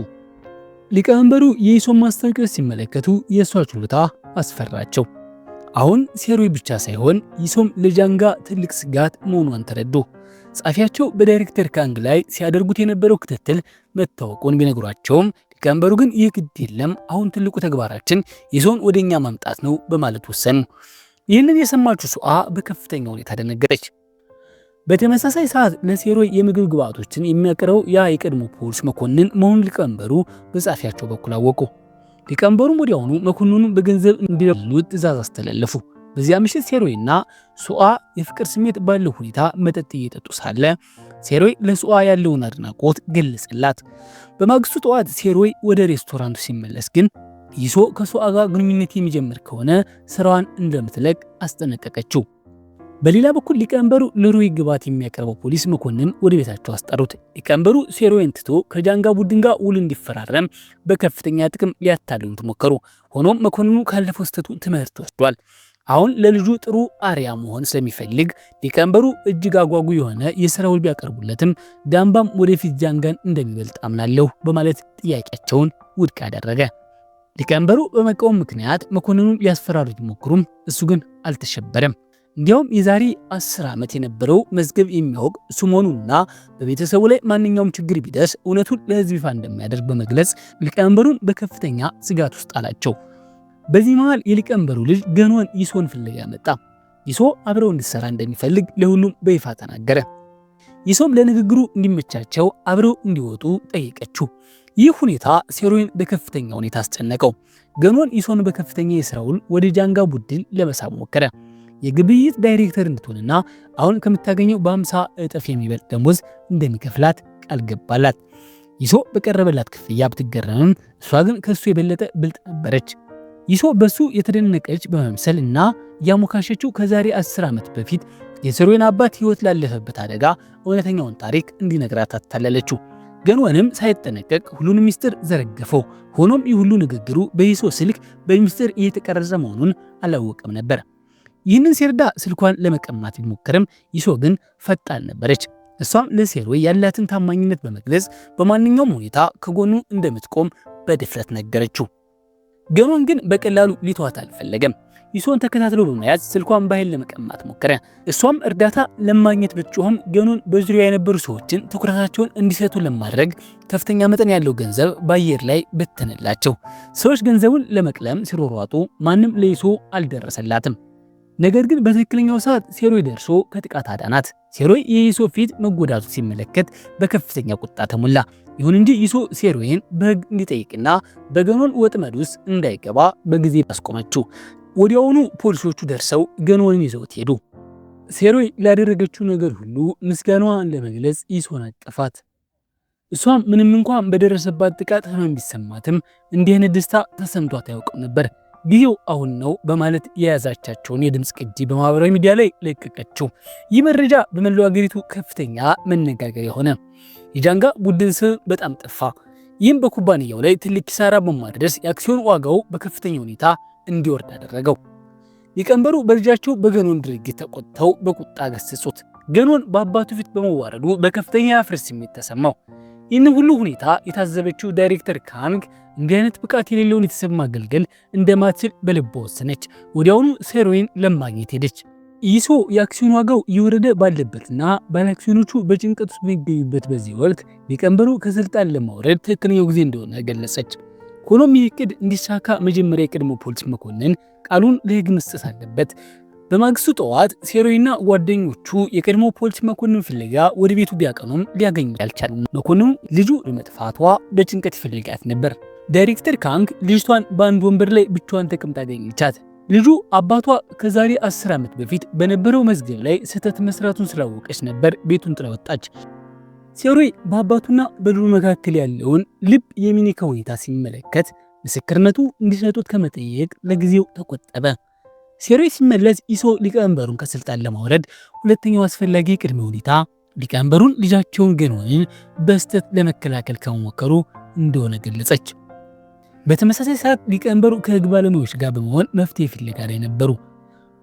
ሊቀመንበሩ የይሶን ማስታወቂያዎች ሲመለከቱ የእሷ ችሎታ አስፈራቸው። አሁን ሴሮይ ብቻ ሳይሆን ይሶም ለጃንጋ ትልቅ ስጋት መሆኗን ተረዱ። ጻፊያቸው በዳይሬክተር ካንግ ላይ ሲያደርጉት የነበረው ክትትል መታወቁን ቢነግሯቸውም ሊቀመንበሩ ግን ይህ ግድ የለም፣ አሁን ትልቁ ተግባራችን ይሶን ወደኛ ማምጣት ነው በማለት ወሰኑ። ይህንን የሰማችው ሱአ በከፍተኛ ሁኔታ ደነገጠች። በተመሳሳይ ሰዓት ለሴሮይ የምግብ ግብአቶችን የሚያቀርበው ያ የቀድሞ ፖሊስ መኮንን መሆኑን ሊቀመንበሩ በጻፊያቸው በኩል አወቁ። ሊቀመንበሩም ወዲያውኑ መኮንኑን በገንዘብ እንዲለሉት ትዕዛዝ አስተላለፉ። በዚያ ምሽት ሴሮይና ሱአ የፍቅር ስሜት ባለው ሁኔታ መጠጥ እየጠጡ ሳለ ሴሮይ ለሱአ ያለውን አድናቆት ገለጸላት። በማግስቱ ጠዋት ሴሮይ ወደ ሬስቶራንቱ ሲመለስ ግን ይሶ ከሱአ ጋር ግንኙነት የሚጀምር ከሆነ ስራዋን እንደምትለቅ አስጠነቀቀችው። በሌላ በኩል ሊቀመንበሩ ለሮይ ግባት የሚያቀርበው ፖሊስ መኮንን ወደ ቤታቸው አስጠሩት። ሊቀመንበሩ ሴሮይን ትቶ ከጃንጋ ቡድን ጋር ውል እንዲፈራረም በከፍተኛ ጥቅም ሊያታልሉት ሞከሩ። ሆኖም መኮንኑ ካለፈው ስህተቱ ትምህርት ወስዷል። አሁን ለልጁ ጥሩ አርያ መሆን ስለሚፈልግ ሊቀመንበሩ እጅግ አጓጉ የሆነ የሥራ ውል ቢያቀርቡለትም ዳንባም ወደፊት ጃንጋን እንደሚበልጥ አምናለሁ በማለት ጥያቄያቸውን ውድቅ አደረገ። ሊቀመንበሩ በመቃወም ምክንያት መኮንኑን ሊያስፈራሩት ቢሞክሩም እሱ ግን አልተሸበረም። እንዲያውም የዛሬ 10 ዓመት የነበረው መዝገብ የሚያውቅ እሱ መሆኑንና በቤተሰቡ ላይ ማንኛውም ችግር ቢደርስ እውነቱን ለሕዝብ ይፋ እንደሚያደርግ በመግለጽ ሊቀመንበሩን በከፍተኛ ስጋት ውስጥ አላቸው። በዚህ መሃል የሊቀመንበሩ ልጅ ገኖን ይሶን ፍለጋ መጣ። ይሶ አብረው እንዲሰራ እንደሚፈልግ ለሁሉም በይፋ ተናገረ። ይሶም ለንግግሩ እንዲመቻቸው አብረው እንዲወጡ ጠየቀችው። ይህ ሁኔታ ሴሮይን በከፍተኛ ሁኔታ አስጨነቀው። ገኖን ይሶን በከፍተኛ የሥራ ውል ወደ ጃንጋ ቡድን ለመሳብ ሞከረ። የግብይት ዳይሬክተር እንድትሆንና አሁን ከምታገኘው በ50 እጥፍ የሚበልጥ ደሞዝ እንደሚከፍላት ቃል ገባላት። ይሶ በቀረበላት ክፍያ ብትገረምም እሷ ግን ከሱ የበለጠ ብልጥ ነበረች። ይሶ በሱ የተደነቀች በመምሰል እና ያሞካሸችው ከዛሬ 10 ዓመት በፊት የሴሮይን አባት ሕይወት ላለፈበት አደጋ እውነተኛውን ታሪክ እንዲነግራት አታለለችው። ገንወንም ሳይጠነቀቅ ሁሉንም ሚስጥር ዘረገፈው። ሆኖም ይህ ሁሉ ንግግሩ በይሶ ስልክ በሚስጥር እየተቀረጸ መሆኑን አላወቀም ነበር። ይህንን ሲረዳ ስልኳን ለመቀማት ቢሞክርም ይሶ ግን ፈጣን ነበረች። እሷም ለሴሮይ ያላትን ታማኝነት በመግለጽ በማንኛውም ሁኔታ ከጎኑ እንደምትቆም በድፍረት ነገረችው። ገንወን ግን በቀላሉ ሊተዋት አልፈለገም። ይሶን ተከታትሎ በመያዝ ስልኳን በኃይል ለመቀማት ሞከረ። እሷም እርዳታ ለማግኘት ብትጮህም ገንወን በዙሪያ የነበሩ ሰዎችን ትኩረታቸውን እንዲሰጡ ለማድረግ ከፍተኛ መጠን ያለው ገንዘብ በአየር ላይ በተነላቸው። ሰዎች ገንዘቡን ለመቅለም ሲሮሯጡ ማንም ለይሶ አልደረሰላትም። ነገር ግን በትክክለኛው ሰዓት ሴሮይ ደርሶ ከጥቃት አዳናት። ሴሮይ የይሶ ፊት መጎዳቱ ሲመለከት በከፍተኛ ቁጣ ተሞላ። ይሁን እንጂ ይሶ ሴሮይን በሕግ እንዲጠይቅና በገንወን ወጥመድ ውስጥ እንዳይገባ በጊዜ አስቆመችው። ወዲያውኑ ፖሊሶቹ ደርሰው ገንወንን ይዘውት ሄዱ። ሴሮይ ላደረገችው ነገር ሁሉ ምስጋናዋን ለመግለጽ ይሶን አቀፋት። እሷም ምንም እንኳን በደረሰባት ጥቃት ህመም ቢሰማትም እንዲህ አይነት ደስታ ተሰምቷት አያውቅም ነበር። ጊዜው አሁን ነው በማለት የያዛቻቸውን የድምፅ ቅጂ በማህበራዊ ሚዲያ ላይ ለቀቀችው። ይህ መረጃ በመላው አገሪቱ ከፍተኛ መነጋገሪያ ሆነ። የጃንጋ ቡድን ስም በጣም ጠፋ። ይህም በኩባንያው ላይ ትልቅ ኪሳራ በማድረስ የአክሲዮን ዋጋው በከፍተኛ ሁኔታ እንዲወርድ አደረገው። ሊቀመንበሩ በልጃቸው በገንወን ድርጊት ተቆጥተው በቁጣ ገሰጹት። ገንወን በአባቱ ፊት በመዋረዱ በከፍተኛ የፍርሃት ስሜት ተሰማው። ይህን ሁሉ ሁኔታ የታዘበችው ዳይሬክተር ካንግ እንዲህ አይነት ብቃት የሌለውን ቤተሰብ ማገልገል እንደማትችል በልቧ ወሰነች። ወዲያውኑ ሴሮይን ለማግኘት ሄደች። ይሶ የአክሲዮን ዋጋው እየወረደ ባለበትና ባለአክሲዮኖቹ በጭንቀት ውስጥ በሚገኙበት በዚህ ወቅት ሊቀመንበሩ ከስልጣን ለማውረድ ትክክለኛው ጊዜ እንደሆነ ገለጸች። ሆኖም ይህ እቅድ እንዲሳካ መጀመሪያ የቀድሞ ፖሊስ መኮንን ቃሉን ለሕግ መስጠት አለበት። በማግስቱ ጠዋት ሴሮይና ጓደኞቹ የቀድሞ ፖሊስ መኮንን ፍለጋ ወደ ቤቱ ቢያቀኑም ሊያገኙ አልቻሉም። መኮንኑ ልጁ ለመጥፋቷ በጭንቀት ይፈልጋት ነበር። ዳይሬክተር ካንግ ልጅቷን በአንድ ወንበር ላይ ብቻዋን ተቀምጣ አገኘቻት። ልጁ አባቷ ከዛሬ 10 ዓመት በፊት በነበረው መዝገብ ላይ ስህተት መስራቱን ስላወቀች ነበር ቤቱን ጥላ ወጣች። ሴሮይ በአባቱና በልጁ መካከል ያለውን ልብ የሚነካ ሁኔታ ሲመለከት ምስክርነቱ እንዲሰጡት ከመጠየቅ ለጊዜው ተቆጠበ። ሴሮይ ሲመለስ ይሶ ሊቀመንበሩን ከስልጣን ለማውረድ ሁለተኛው አስፈላጊ ቅድመ ሁኔታ ሊቀመንበሩን ልጃቸውን ገንወንን በስህተት ለመከላከል ከመሞከሩ እንደሆነ ገለጸች። በተመሳሳይ ሰዓት ሊቀመንበሩ ከሕግ ባለሙያዎች ጋር በመሆን መፍትሄ ፍለጋ ላይ ነበሩ።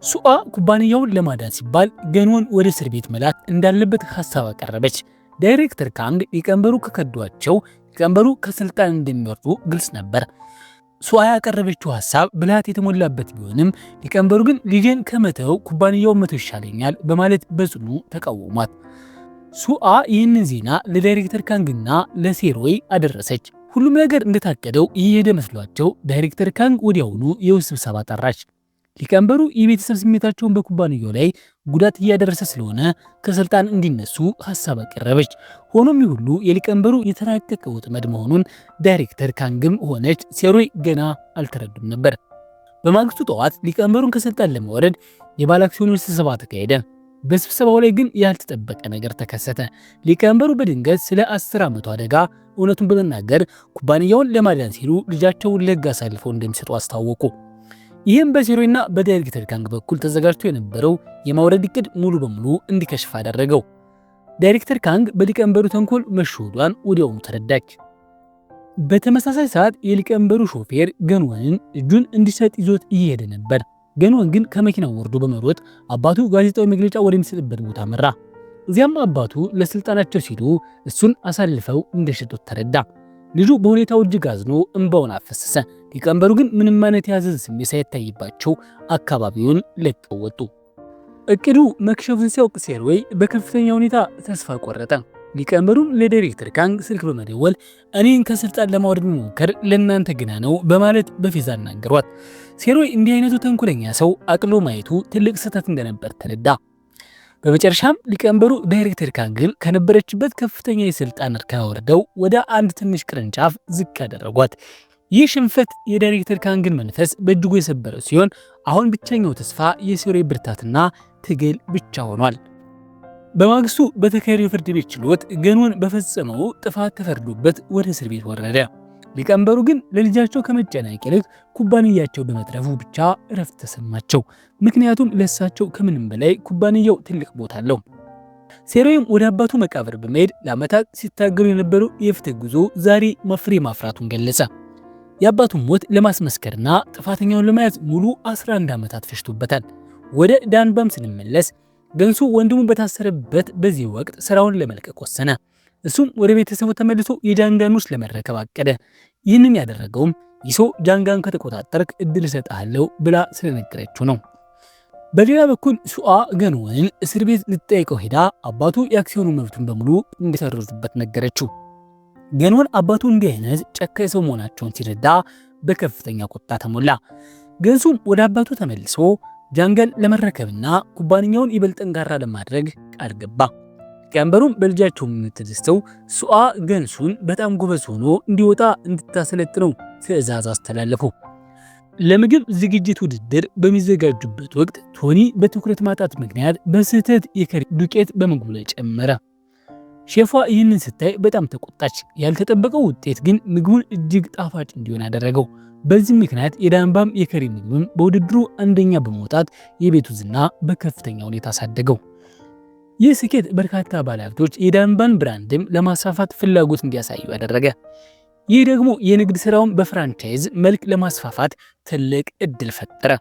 ሱአ ኩባንያውን ለማዳን ሲባል ገንወን ወደ እስር ቤት መላክ እንዳለበት ሐሳብ አቀረበች። ዳይሬክተር ካንግ ሊቀመንበሩ ከከዷቸው ሊቀመንበሩ ከስልጣን እንደሚወርዱ ግልጽ ነበር። ሱአ ያቀረበችው ሐሳብ ብልሃት የተሞላበት ቢሆንም ሊቀመንበሩ ግን ልጄን ከመተው ኩባንያውን መተው ይሻለኛል በማለት በጽኑ ተቃወሟት። ሱአ ይህንን ዜና ለዳይሬክተር ካንግና ለሴሮይ አደረሰች። ሁሉም ነገር እንደታቀደው እየሄደ መስሏቸው ዳይሬክተር ካንግ ወዲያውኑ የውስጥ ስብሰባ ጠራች። ሊቀመንበሩ የቤተሰብ ስሜታቸውን በኩባንያው ላይ ጉዳት እያደረሰ ስለሆነ ከስልጣን እንዲነሱ ሐሳብ አቀረበች። ሆኖም ይሁሉ የሊቀመንበሩ የተራቀቀ ወጥመድ መሆኑን ዳይሬክተር ካንግም ሆነች ሴሮይ ገና አልተረዱም ነበር። በማግስቱ ጠዋት ሊቀመንበሩን ከስልጣን ለማውረድ የባለአክሲዮኖች ስብሰባ ተካሄደ። በስብሰባው ላይ ግን ያልተጠበቀ ነገር ተከሰተ። ሊቀመንበሩ በድንገት ስለ 10 ዓመቱ አደጋ እውነቱን በመናገር ኩባንያውን ለማዳን ሲሉ ልጃቸውን ለሕግ አሳልፈው እንደሚሰጡ አስታወቁ። ይህም በሴሮይና በዳይሬክተር ካንግ በኩል ተዘጋጅቶ የነበረው የማውረድ እቅድ ሙሉ በሙሉ እንዲከሽፍ አደረገው። ዳይሬክተር ካንግ በሊቀመንበሩ ተንኮል መሸወዷን ወዲያውኑ ተረዳች። በተመሳሳይ ሰዓት የሊቀመንበሩ ሾፌር ገንወንን እጁን እንዲሰጥ ይዞት እየሄደ ነበር። ገንወን ግን ከመኪናው ወርዶ በመሮጥ አባቱ ጋዜጣዊ መግለጫ ወደሚሰጥበት ቦታ መራ። እዚያም አባቱ ለስልጣናቸው ሲሉ እሱን አሳልፈው እንደሸጡት ተረዳ። ልጁ በሁኔታው እጅግ አዝኖ እንባውን አፈሰሰ። ሊቀመንበሩ ግን ምንም አይነት የሐዘን ስሜት ሳይታይባቸው አካባቢውን ለቀው ወጡ። እቅዱ መክሸፉን ሲያውቅ ሴሮይ በከፍተኛ ሁኔታ ተስፋ ቆረጠ። ሊቀመንበሩም ለዳይሬክተር ካንግ ስልክ በመደወል እኔን ከስልጣን ለማውረድ መሞከር ለእናንተ ግና ነው በማለት በፌዝ አናገሯት። ሴሮይ እንዲህ አይነቱ ተንኮለኛ ሰው አቅሎ ማየቱ ትልቅ ስህተት እንደነበር ተረዳ። በመጨረሻም ሊቀመንበሩ ዳይሬክተር ካንግን ከነበረችበት ከፍተኛ የስልጣን እርከን ወርደው ወደ አንድ ትንሽ ቅርንጫፍ ዝቅ ያደረጓት። ይህ ሽንፈት የዳይሬክተር ካንግን መንፈስ በእጅጉ የሰበረው ሲሆን አሁን ብቸኛው ተስፋ የሴሮይ ብርታትና ትግል ብቻ ሆኗል። በማግስቱ በተካሄደው ፍርድ ቤት ችሎት ገንወን በፈጸመው ጥፋት ተፈርዶበት ወደ እስር ቤት ወረደ። ሊቀመንበሩ ግን ለልጃቸው ከመጨነቅ ይልቅ ኩባንያቸው በመትረፉ ብቻ እረፍት ተሰማቸው። ምክንያቱም ለእሳቸው ከምንም በላይ ኩባንያው ትልቅ ቦታ አለው። ሴሮይም ወደ አባቱ መቃብር በመሄድ ለዓመታት ሲታገሉ የነበሩ የፍትህ ጉዞ ዛሬ ፍሬ ማፍራቱን ገለጸ። የአባቱን ሞት ለማስመስከርና ጥፋተኛውን ለመያዝ ሙሉ 11 ዓመታት ፈጅቶበታል። ወደ ዳንባም ስንመለስ ገንሱ ወንድሙ በታሰረበት በዚህ ወቅት ስራውን ለመልቀቅ ወሰነ። እሱም ወደ ቤተሰቡ ተመልሶ የጃንጋን ውስጥ ለመረከብ አቀደ። ይህንን ያደረገውም ይሶ ጃንጋን ከተቆጣጠርክ እድል እሰጥሃለሁ ብላ ስለነገረችው ነው። በሌላ በኩል ሱአ ገንወንን እስር ቤት ልትጠይቀው ሄዳ አባቱ የአክሲዮኑ መብቱን በሙሉ እንዲሰርዙበት ነገረችው። ገንወን አባቱ እንዲህ አይነት ጨካኝ ሰው መሆናቸውን ሲረዳ በከፍተኛ ቁጣ ተሞላ። ገንሱም ወደ አባቱ ተመልሶ ጃንጋን ለመረከብና ኩባንያውን ይበልጥ ጠንካራ ለማድረግ ቃል ገባ። ሊቀመንበሩም በልጃቸው ተደስተው ሱአ ገንሱን በጣም ጎበዝ ሆኖ እንዲወጣ እንድታሰለጥነው ትዕዛዝ አስተላለፉ። ለምግብ ዝግጅት ውድድር በሚዘጋጁበት ወቅት ቶኒ በትኩረት ማጣት ምክንያት በስህተት የከሪ ዱቄት በምግቡ ላይ ጨመረ። ሼፏ ይህንን ስታይ በጣም ተቆጣች። ያልተጠበቀው ውጤት ግን ምግቡን እጅግ ጣፋጭ እንዲሆን አደረገው። በዚህ ምክንያት የዳንባም የከሪ ምግብም በውድድሩ አንደኛ በመውጣት የቤቱ ዝና በከፍተኛ ሁኔታ አሳደገው። ይህ ስኬት በርካታ ባለሀብቶች የዳንባን ብራንድም ለማስፋፋት ፍላጎት እንዲያሳዩ አደረገ። ይህ ደግሞ የንግድ ስራውን በፍራንቻይዝ መልክ ለማስፋፋት ትልቅ እድል ፈጠረ።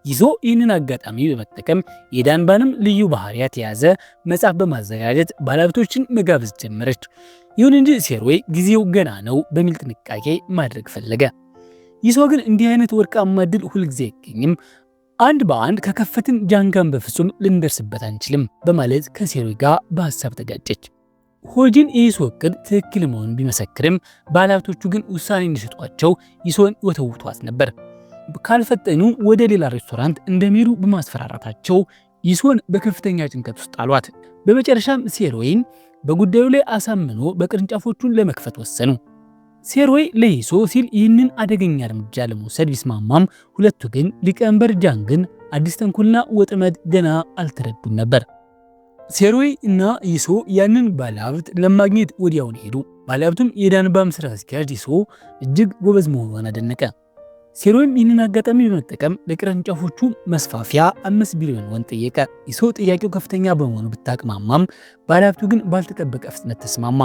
ይዞ ይህንን አጋጣሚ በመጠቀም የዳንባንም ልዩ ባህሪያት የያዘ መጽሐፍ በማዘጋጀት ባለሀብቶችን መጋበዝ ጀመረች። ይሁን እንጂ ሴሮይ ጊዜው ገና ነው በሚል ጥንቃቄ ማድረግ ፈለገ። ይዞ ግን እንዲህ አይነት ወርቃማ እድል ሁልጊዜ አይገኝም። አንድ በአንድ ከከፈትን ጃንጋን በፍጹም ልንደርስበት አንችልም በማለት ከሴሮይ ጋር በሐሳብ ተጋጨች። ሆጂን የይሶ እቅድ ትክክል መሆኑን ቢመሰክርም ባለሀብቶቹ ግን ውሳኔ እንዲሰጧቸው ይሶን ወተውቷት ነበር። ካልፈጠኑ ወደ ሌላ ሬስቶራንት እንደሚሄዱ በማስፈራራታቸው ይሶን በከፍተኛ ጭንቀት ውስጥ አሏት። በመጨረሻም ሴሮይን በጉዳዩ ላይ አሳምኖ በቅርንጫፎቹን ለመክፈት ወሰኑ። ሴሮይ ለይሶ ሲል ይህንን አደገኛ እርምጃ ለመውሰድ ቢስማማም ሁለቱ ግን ሊቀመንበር ጃንግን አዲስ ተንኮልና ወጥመድ ገና አልተረዱም ነበር። ሴሮይ እና ይሶ ያንን ባለሀብት ለማግኘት ወዲያውን ሄዱ። ባለሀብቱም የዳንባም ስራ አስኪያጅ ይሶ እጅግ ጎበዝ መሆኗን አደነቀ። ሴሮይም ይህንን አጋጣሚ በመጠቀም ለቅርንጫፎቹ መስፋፊያ 5 ቢሊዮን ወን ጠየቀ። ይሶ ጥያቄው ከፍተኛ በመሆኑ ብታቅማማም ባለሀብቱ ግን ባልተጠበቀ ፍጥነት ተስማማ።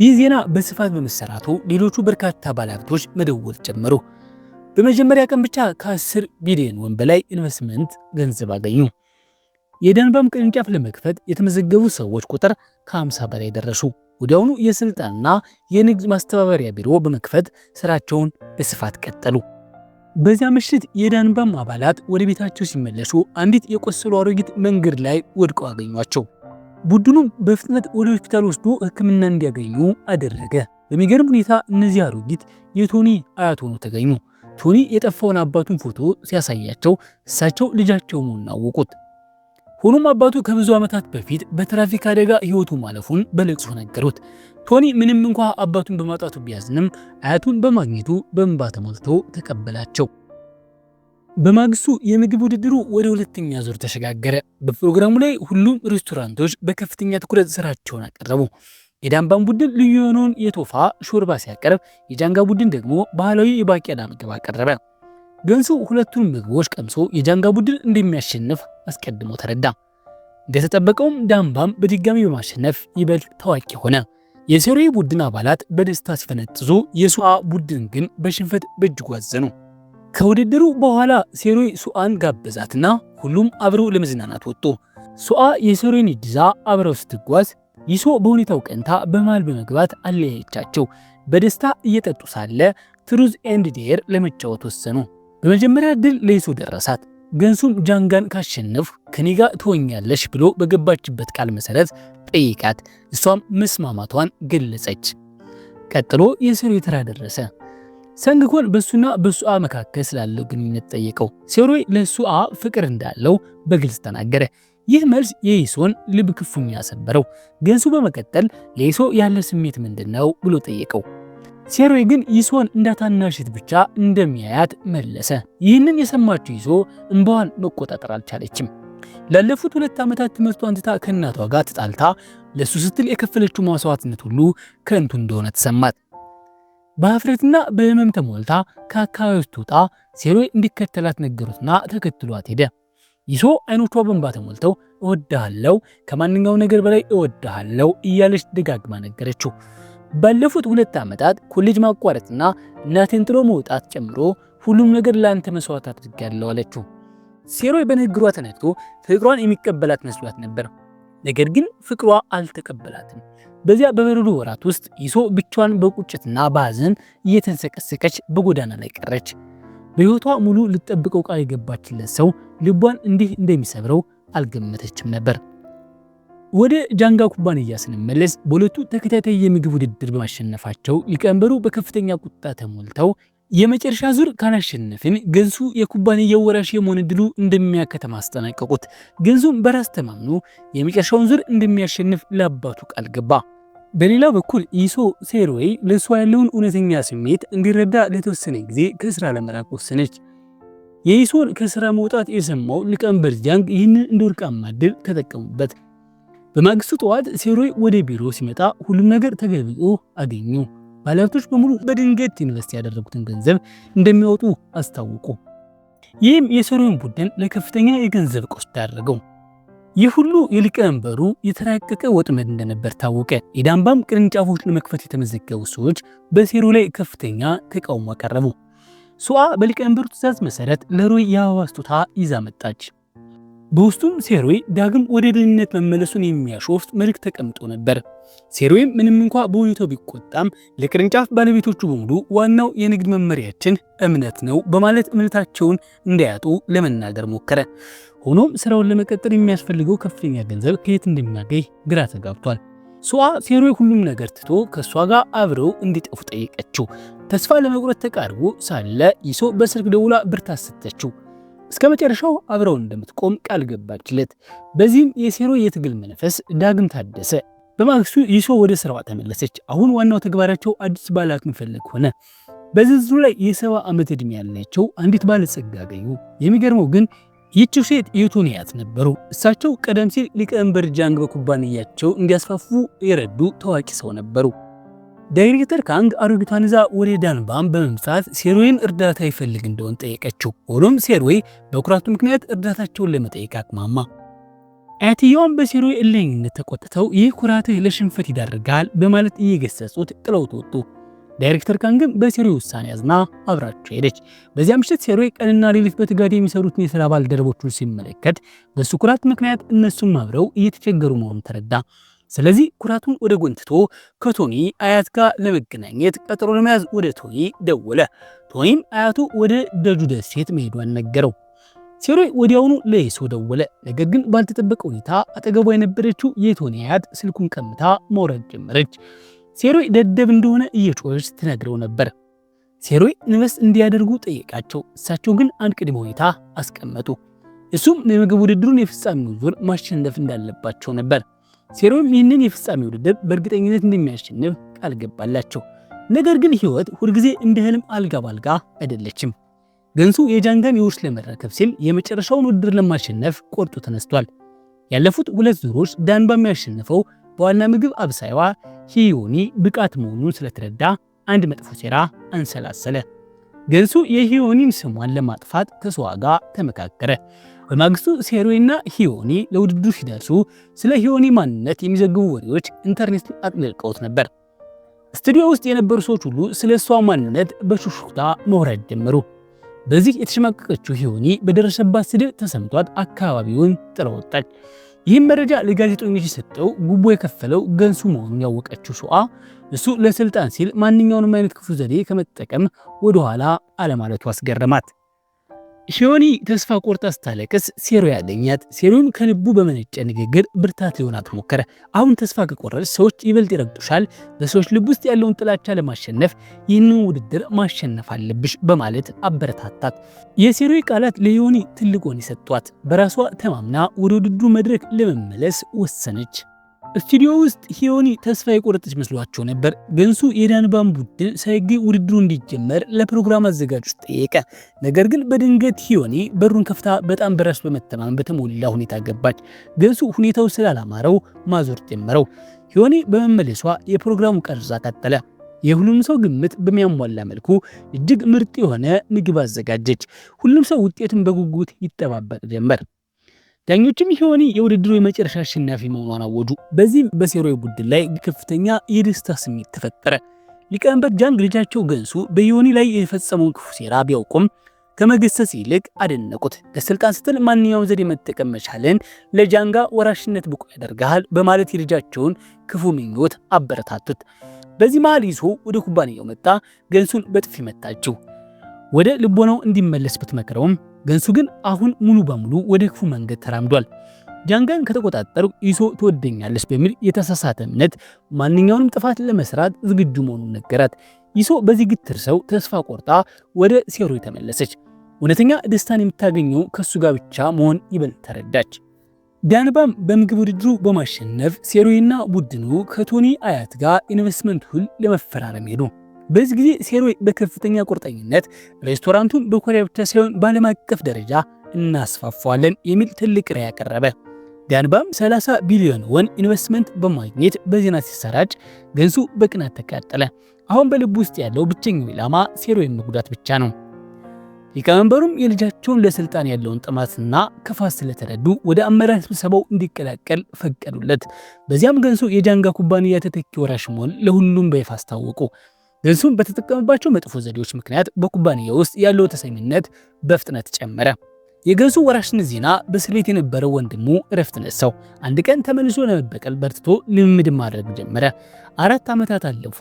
ይህ ዜና በስፋት በመሰራቱ ሌሎቹ በርካታ ባለሀብቶች መደወል ጀመሩ። በመጀመሪያ ቀን ብቻ ከ10 ቢሊዮን ወን በላይ ኢንቨስትመንት ገንዘብ አገኙ። የዳንባም ቅርንጫፍ ለመክፈት የተመዘገቡ ሰዎች ቁጥር ከ50 በላይ ደረሱ። ወዲያውኑ የስልጣንና የንግድ ማስተባበሪያ ቢሮ በመክፈት ስራቸውን በስፋት ቀጠሉ። በዚያ ምሽት የዳንባም አባላት ወደ ቤታቸው ሲመለሱ አንዲት የቆሰሉ አሮጊት መንገድ ላይ ወድቀው አገኟቸው። ቡድኑም በፍጥነት ወደ ሆስፒታል ወስዶ ሕክምና እንዲያገኙ አደረገ። በሚገርም ሁኔታ እነዚህ አሮጊት የቶኒ አያት ሆነው ተገኙ። ቶኒ የጠፋውን አባቱን ፎቶ ሲያሳያቸው እሳቸው ልጃቸው መሆኑን አወቁት። ሆኖም አባቱ ከብዙ ዓመታት በፊት በትራፊክ አደጋ ህይወቱ ማለፉን በለቅሶ ነገሩት። ቶኒ ምንም እንኳ አባቱን በማጣቱ ቢያዝንም አያቱን በማግኘቱ በእንባ ተሞልቶ ተቀበላቸው። በማግስቱ የምግብ ውድድሩ ወደ ሁለተኛ ዙር ተሸጋገረ። በፕሮግራሙ ላይ ሁሉም ሬስቶራንቶች በከፍተኛ ትኩረት ስራቸውን አቀረቡ። የዳንባም ቡድን ልዩ የሆነውን የቶፋ ሾርባ ሲያቀርብ፣ የጃንጋ ቡድን ደግሞ ባህላዊ የባቄላ ምግብ አቀረበ። ገንሱ ሁለቱን ምግቦች ቀምሶ የጃንጋ ቡድን እንደሚያሸንፍ አስቀድሞ ተረዳ። እንደተጠበቀውም ዳንባም በድጋሚ በማሸነፍ ይበልጥ ታዋቂ ሆነ። የሴሮይ ቡድን አባላት በደስታ ሲፈነጥዙ፣ የሱአ ቡድን ግን በሽንፈት በእጅጉ አዘኑ። ከውድድሩ በኋላ ሴሮይ ሱአን ጋበዛትና ሁሉም አብረው ለመዝናናት ወጡ። ሱአ የሴሮይን ይዛ አብረው ስትጓዝ ይሶ በሁኔታው ቀንታ በመሃል በመግባት አለያየቻቸው። በደስታ እየጠጡ ሳለ ትሩዝ ኤንድ ዴር ለመጫወት ወሰኑ። በመጀመሪያ ድል ለይሶ ደረሳት። ገንሱም ጃንጋን ካሸነፍ ከኔ ጋር ትሆኛለሽ ብሎ በገባችበት ቃል መሰረት ጠይቃት። እሷም መስማማቷን ገለጸች። ቀጥሎ የሴሮይ ተራ ደረሰ። ሰንግኮን በሱና በሱአ መካከል ስላለው ግንኙነት ጠየቀው። ሴሮይ ለሱአ ፍቅር እንዳለው በግልጽ ተናገረ። ይህ መልስ የይሶን ልብ ክፉኛ ሰበረው። ገንሱ በመቀጠል ለይሶ ያለ ስሜት ምንድነው ብሎ ጠየቀው። ሴሮይ ግን ይሶን እንዳታናሽት ብቻ እንደሚያያት መለሰ። ይህንን የሰማችው ይሶ እንባዋን መቆጣጠር አልቻለችም። ላለፉት 2 ዓመታት ትምህርቷን ትታ ከእናቷ ጋር ተጣልታ ለሱ ስትል የከፈለችው መስዋዕትነት ሁሉ ከንቱ እንደሆነ ተሰማት። በአፍረትና በህመም ተሞልታ ከአካባቢው ስትወጣ ሴሮይ እንዲከተላት ነገሩትና ተከትሏት ሄደ። ይሶ አይኖቿ በእንባ ተሞልተው እወድሃለሁ፣ ከማንኛው ነገር በላይ እወድሃለሁ እያለች ደጋግማ ነገረችው። ባለፉት 2 ዓመታት ኮሌጅ ማቋረጥና እናቴን ጥሎ መውጣት ጨምሮ ሁሉም ነገር ላንተ መስዋዕት አድርጌያለሁ አለችው። ሴሮይ በንግግሯ ተነክቶ ፍቅሯን የሚቀበላት መስሏት ነበር። ነገር ግን ፍቅሯ አልተቀበላትም። በዚያ በበረዶ ወራት ውስጥ ይሶ ብቻዋን በቁጭትና በሐዘን እየተንሰቀሰቀች በጎዳና ላይ ቀረች። በሕይወቷ ሙሉ ልትጠብቀው ቃል የገባችለት ሰው ልቧን እንዲህ እንደሚሰብረው አልገመተችም ነበር። ወደ ጃንጋ ኩባንያ ስንመለስ በሁለቱ ተከታታይ የምግብ ውድድር በማሸነፋቸው ሊቀመንበሩ በከፍተኛ ቁጣ ተሞልተው የመጨረሻ ዙር ካላሸነፍን ገንሱ የኩባንያው ወራሽ የመሆን ዕድሉ እንደሚያከተም አስጠነቀቁት። ገንሱም በራስ ተማምኖ የመጨረሻውን ዙር እንደሚያሸንፍ ለአባቱ ቃል ገባ። በሌላ በኩል ይሶ ሴሮይ ለሷ ያለውን እውነተኛ ስሜት እንዲረዳ ለተወሰነ ጊዜ ከስራ ለመራቅ ወሰነች። የይሶን ከስራ መውጣት የሰማው ሊቀመንበር ጃንግ ይህንን እንደ ወርቃማ ዕድል ተጠቀሙበት። በማግስቱ ጠዋት ሴሮይ ወደ ቢሮ ሲመጣ ሁሉም ነገር ተገልብጦ አገኙ። ባለሀብቶች በሙሉ በድንገት ኢንቨስት ያደረጉትን ገንዘብ እንደሚያወጡ አስታወቁ። ይህም የሴሮይን ቡድን ለከፍተኛ የገንዘብ ቀውስ ዳረገው። ይህ ሁሉ የሊቀመንበሩ የተራቀቀ ወጥመድ እንደነበር ታወቀ። የዳንባም ቅርንጫፎችን ለመክፈት የተመዘገቡ ሰዎች በሴሮይ ላይ ከፍተኛ ተቃውሞ አቀረቡ። ሱአ በሊቀመንበሩ ትዕዛዝ መሰረት ለሮይ የአበባ ስጦታ ይዛ መጣች። በውስጡም ሴሮይ ዳግም ወደ ደህንነት መመለሱን የሚያሾፍ መልእክት ተቀምጦ ነበር። ሴሮይም ምንም እንኳ በሁኔታው ቢቆጣም ለቅርንጫፍ ባለቤቶቹ በሙሉ ዋናው የንግድ መመሪያችን እምነት ነው በማለት እምነታቸውን እንዳያጡ ለመናገር ሞከረ። ሆኖም ስራውን ለመቀጠል የሚያስፈልገው ከፍተኛ ገንዘብ ከየት እንደሚያገኝ ግራ ተጋብቷል። ሱአ ሴሮይ ሁሉም ነገር ትቶ ከሷ ጋር አብረው እንዲጠፉ ጠየቀችው። ተስፋ ለመቁረጥ ተቃርቦ ሳለ ይሶ በስልክ ደውላ ብርታት ሰጠችው። እስከ መጨረሻው አብረው እንደምትቆም ቃል ገባችለት። በዚህም የሴሮይ የትግል መንፈስ ዳግም ታደሰ። በማግስቱ ይሶ ወደ ስራዋ ተመለሰች። አሁን ዋናው ተግባራቸው አዲስ ባለሀብት መፈለግ ሆነ። በዝርዝሩ ላይ የ70 ዓመት ዕድሜ ያላቸው አንዲት ባለጸጋ አገኙ። የሚገርመው ግን ይህችው ሴት የቶኒያት ነበሩ። እሳቸው ቀደም ሲል ሊቀመንበር ጃንግ በኩባንያቸው እንዲያስፋፉ የረዱ ታዋቂ ሰው ነበሩ። ዳይሬክተር ካንግ አሮጊቷን ይዛ ወደ ዳንባም በመምጣት ሴሮይን እርዳታ ይፈልግ እንደሆን ጠየቀችው። ሆኖም ሴሮይ በኩራቱ ምክንያት እርዳታቸውን ለመጠየቅ አቅማማ። አያትየዋም በሴሮይ እልህኝነት ተቆጥተው ይህ ኩራትህ ለሽንፈት ይዳርጋል በማለት እየገሰጹት ጥለውት ወጡ። ዳይሬክተር ካንግም በሴሮይ ውሳኔ ያዝና አብራቸው ሄደች። በዚያ ምሽት ሴሮይ ቀንና ሌሊት በትጋት የሚሰሩትን የሥራ ባልደረቦቹን ሲመለከት በሱ ኩራት ምክንያት እነሱም አብረው እየተቸገሩ መሆኑን ተረዳ። ስለዚህ ኩራቱን ወደ ጎን ትቶ ከቶኒ አያት ጋር ለመገናኘት ቀጠሮ ለመያዝ ወደ ቶኒ ደወለ። ቶኒም አያቱ ወደ ደጁ ደሴት መሄዷን ነገረው። ሴሮይ ወዲያውኑ ለይሶ ደወለ። ነገር ግን ባልተጠበቀ ሁኔታ አጠገቧ የነበረችው የቶኒ አያት ስልኩን ቀምታ ማውራት ጀመረች። ሴሮይ ደደብ እንደሆነ እየጮኸች ትነግረው ነበር። ሴሮይ ኢንቨስት እንዲያደርጉ ጠየቃቸው። እሳቸው ግን አንድ ቅድመ ሁኔታ አስቀመጡ። እሱም የምግብ ውድድሩን የፍጻሜው ዙር ማሸነፍ እንዳለባቸው ነበር። ሴሮይም ይህንን የፍጻሜ ውድድር በእርግጠኝነት እንደሚያሸንፍ ቃል ገባላቸው። ነገር ግን ህይወት ሁልጊዜ እንደ ህልም አልጋ ባልጋ አይደለችም። ገንሱ የጃንጋን የውርስ ለመረከብ ሲል የመጨረሻውን ውድድር ለማሸነፍ ቆርጦ ተነስቷል። ያለፉት 2 ዙሮች ዳንባ የሚያሸንፈው በዋና ምግብ አብሳይዋ ሂዮኒ ብቃት መሆኑን ስለተረዳ አንድ መጥፎ ሴራ አንሰላሰለ። ገንሱ የሂዮኒን ስሟን ለማጥፋት ከሷ ጋር ተመካከረ። በማግስቱ ሴሮይና ሂዮኒ ለውድድሩ ሲደርሱ ስለ ሂዮኒ ማንነት የሚዘግቡ ወሬዎች ኢንተርኔት አጥለቅቀውት ነበር። ስቱዲዮ ውስጥ የነበሩ ሰዎች ሁሉ ስለ እሷ ማንነት በሹክሹክታ መውረድ ጀመሩ። በዚህ የተሸማቀቀችው ሂዮኒ በደረሰባት ስድብ ተሰምቷት አካባቢውን ጥላ ወጣች። ይህም መረጃ ለጋዜጠኞች የሰጠው ጉቦ የከፈለው ገንሱ መሆኑን ያወቀችው ሱአ እሱ ለስልጣን ሲል ማንኛውንም አይነት ክፉ ዘዴ ከመጠቀም ወደኋላ አለማለቱ አስገረማት። ሂዮኒ ተስፋ ቆርጣ ስታለቅስ ሴሮይ ያገኛት። ሴሮይም ከልቡ በመነጨ ንግግር ብርታት ሊሆናት ሞከረ። አሁን ተስፋ ከቆረጥሽ ሰዎች ይበልጥ ይረግጡሻል። በሰዎች ልብ ውስጥ ያለውን ጥላቻ ለማሸነፍ ይህንን ውድድር ማሸነፍ አለብሽ በማለት አበረታታት። የሴሮይ ቃላት ለሂዮኒ ትልቅ ወኔ ሰጥቷት በራሷ ተማምና ወደ ውድድሩ መድረክ ለመመለስ ወሰነች። ስቱዲዮ ውስጥ ሂዮኒ ተስፋ የቆረጠች መስሏቸው ነበር። ገንሱ የዳንባን ቡድን ሳይገኝ ውድድሩ እንዲጀመር ለፕሮግራም አዘጋጆች ጠየቀ። ነገር ግን በድንገት ሂዮኒ በሩን ከፍታ በጣም በራስ በመተማመን በተሞላ ሁኔታ ገባች። ገንሱ ሁኔታው ስላላማረው ማዞር ጀመረው። ሂዮኒ በመመለሷ የፕሮግራሙ ቀረጻ ቀጠለ። የሁሉም ሰው ግምት በሚያሟላ መልኩ እጅግ ምርጥ የሆነ ምግብ አዘጋጀች። ሁሉም ሰው ውጤቱን በጉጉት ይጠባበቅ ጀመር። ዳኞችም ሂዮኒ የውድድሩ የመጨረሻ አሸናፊ መሆኗን አወጁ። በዚህም በሴሮይ ቡድን ላይ ከፍተኛ የደስታ ስሜት ተፈጠረ። ሊቀመንበር ጃንግ ልጃቸው ገንሱ በሂዮኒ ላይ የፈጸመውን ክፉ ሴራ ቢያውቁም ከመገሰጽ ይልቅ አደነቁት። ለስልጣን ስትል ማንኛውም ዘዴ መጠቀም መቻልን ለጃንጋ ወራሽነት ብቁ ያደርጋል በማለት የልጃቸውን ክፉ ምኞት አበረታቱት። በዚህ መሃል ይሶ ወደ ኩባንያው መጣ። ገንሱን በጥፊ መታችው። ወደ ልቦናው እንዲመለስ ብትመክረውም ገንሱ ግን አሁን ሙሉ በሙሉ ወደ ክፉ መንገድ ተራምዷል። ጃንጋን ከተቆጣጠሩ ይሶ ትወደኛለች በሚል የተሳሳተ እምነት ማንኛውንም ጥፋት ለመስራት ዝግጁ መሆኑን ነገራት። ይሶ በዚህ ግትር ሰው ተስፋ ቆርጣ ወደ ሴሮይ ተመለሰች። እውነተኛ ደስታን የምታገኘው ከሱ ጋር ብቻ መሆን ይበልጥ ተረዳች። ዳንባም በምግብ ውድድሩ በማሸነፍ ሴሮይና ቡድኑ ከቶኒ አያት ጋር ኢንቨስትመንት ውል ለመፈራረም ሄዱ። በዚህ ጊዜ ሴሮይ በከፍተኛ ቁርጠኝነት ሬስቶራንቱን በኮሪያ ብቻ ሳይሆን በዓለም አቀፍ ደረጃ እናስፋፋዋለን የሚል ትልቅ ራዕይ ያቀረበ። ዳንባም 30 ቢሊዮን ወን ኢንቨስትመንት በማግኘት በዜና ሲሰራጭ ገንሱ በቅናት ተቃጠለ። አሁን በልብ ውስጥ ያለው ብቸኛው ኢላማ ሴሮይን መጉዳት ብቻ ነው። ሊቀመንበሩም የልጃቸውን ለስልጣን ያለውን ጥማትና ክፋት ስለተረዱ ወደ አመራር ስብሰባው እንዲቀላቀል ፈቀዱለት። በዚያም ገንሱ የጃንጋ ኩባንያ ተተኪ ወራሽ መሆኑን ለሁሉም በይፋ አስታወቁ። ገንሱም በተጠቀመባቸው መጥፎ ዘዴዎች ምክንያት በኩባንያው ውስጥ ያለው ተሰሚነት በፍጥነት ጨመረ። የገንሱ ወራሽነት ዜና በስሌት የነበረው ወንድሙ እረፍት ነሳው። አንድ ቀን ተመልሶ ለመበቀል በርትቶ ልምምድ ማድረግ ጀመረ። 4 ዓመታት አለፉ።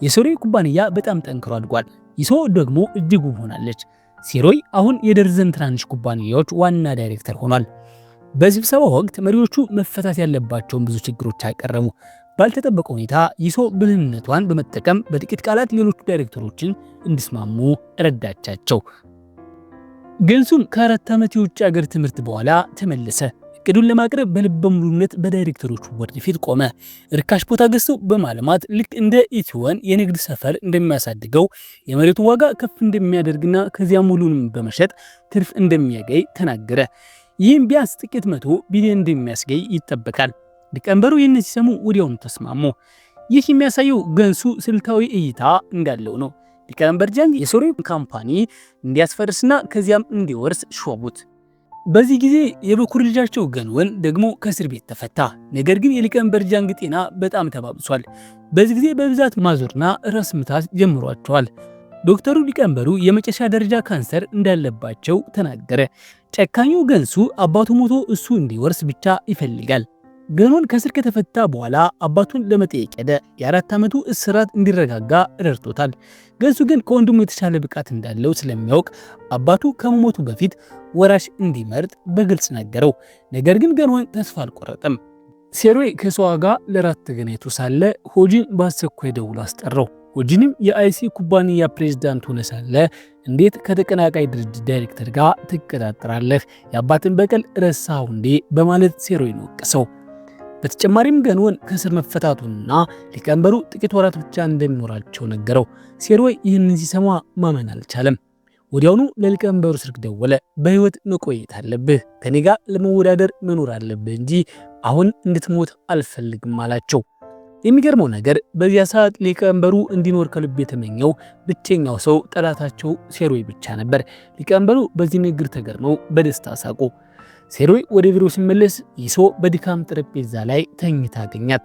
የሴሮይ ኩባንያ በጣም ጠንክሮ አድጓል። ይሶ ደግሞ እጅግ ውብ ሆናለች። ሴሮይ አሁን የደርዘን ትናንሽ ኩባንያዎች ዋና ዳይሬክተር ሆኗል። በስብሰባው ወቅት መሪዎቹ መፈታት ያለባቸውን ብዙ ችግሮች አቀረቡ። ባልተጠበቀ ሁኔታ ይሶ ብልህነቷን በመጠቀም በጥቂት ቃላት ሌሎቹ ዳይሬክተሮችን እንዲስማሙ ረዳቻቸው። ገንሱም ከ4 ዓመት የውጭ ሀገር ትምህርት በኋላ ተመለሰ። እቅዱን ለማቅረብ በልበ ሙሉነት በዳይሬክተሮቹ ቦርድ ፊት ቆመ። ርካሽ ቦታ ገዝቶ በማልማት ልክ እንደ ኢትዮን የንግድ ሰፈር እንደሚያሳድገው የመሬቱን ዋጋ ከፍ እንደሚያደርግና ከዚያ ሙሉንም በመሸጥ ትርፍ እንደሚያገኝ ተናገረ። ይህም ቢያንስ ጥቂት 100 ቢሊዮን እንደሚያስገኝ ይጠበቃል። ሊቀመንበሩ ይህን ሲሰሙ ወዲያውኑ ተስማሙ። ይህ የሚያሳየው ገንሱ ስልታዊ እይታ እንዳለው ነው። ሊቀመንበር ጃንግ የሴሮይ ካምፓኒ እንዲያስፈርስና ከዚያም እንዲወርስ ሾሙት። በዚህ ጊዜ የበኩር ልጃቸው ገንወን ደግሞ ከእስር ቤት ተፈታ። ነገር ግን የሊቀመንበር ጃንግ ጤና በጣም ተባብሷል። በዚህ ጊዜ በብዛት ማዞርና ራስ ምታት ጀምሯቸዋል። ዶክተሩ ሊቀመንበሩ የመጨረሻ ደረጃ ካንሰር እንዳለባቸው ተናገረ። ጨካኙ ገንሱ አባቱ ሞቶ እሱ እንዲወርስ ብቻ ይፈልጋል። ገንወን ከእስር ከተፈታ በኋላ አባቱን ለመጠየቅ ሄደ። የ4 ዓመቱ እስራት እንዲረጋጋ ረድቶታል። ገንሱ ግን ከወንድሙ የተሻለ ብቃት እንዳለው ስለሚያውቅ አባቱ ከመሞቱ በፊት ወራሽ እንዲመርጥ በግልጽ ነገረው። ነገር ግን ገንወን ተስፋ አልቆረጠም። ሴሮይ ከሰዋ ጋር ለራት ተገናኝቶ ሳለ ሆጂን በአስቸኳይ ደውሎ አስጠራው። ሆጂንም የአይሲ ኩባንያ ፕሬዝዳንት ሆነ ሳለ እንዴት ከተቀናቃይ ድርጅት ዳይሬክተር ጋር ትቀጣጠራለህ? የአባትን በቀል ረሳው እንዴ? በማለት ሴሮይን ወቀሰው። በተጨማሪም ገንወን ከእስር መፈታቱንና ሊቀመንበሩ ጥቂት ወራት ብቻ እንደሚኖራቸው ነገረው። ሴሮይ ይህንን ሲሰማ ማመን አልቻለም። ወዲያውኑ ለሊቀመንበሩ ስልክ ደወለ። በህይወት መቆየት አለብህ፣ ከኔ ጋር ለመወዳደር መኖር አለብህ እንጂ አሁን እንድትሞት አልፈልግም አላቸው። የሚገርመው ነገር በዚያ ሰዓት ሊቀመንበሩ እንዲኖር ከልብ የተመኘው ብቸኛው ሰው ጠላታቸው ሴሮይ ብቻ ነበር። ሊቀመንበሩ በዚህ ንግግር ተገርመው በደስታ ሳቁ። ሴሮይ ወደ ቢሮ ሲመለስ ይሶ በድካም ጠረጴዛ ላይ ተኝታ አገኛት።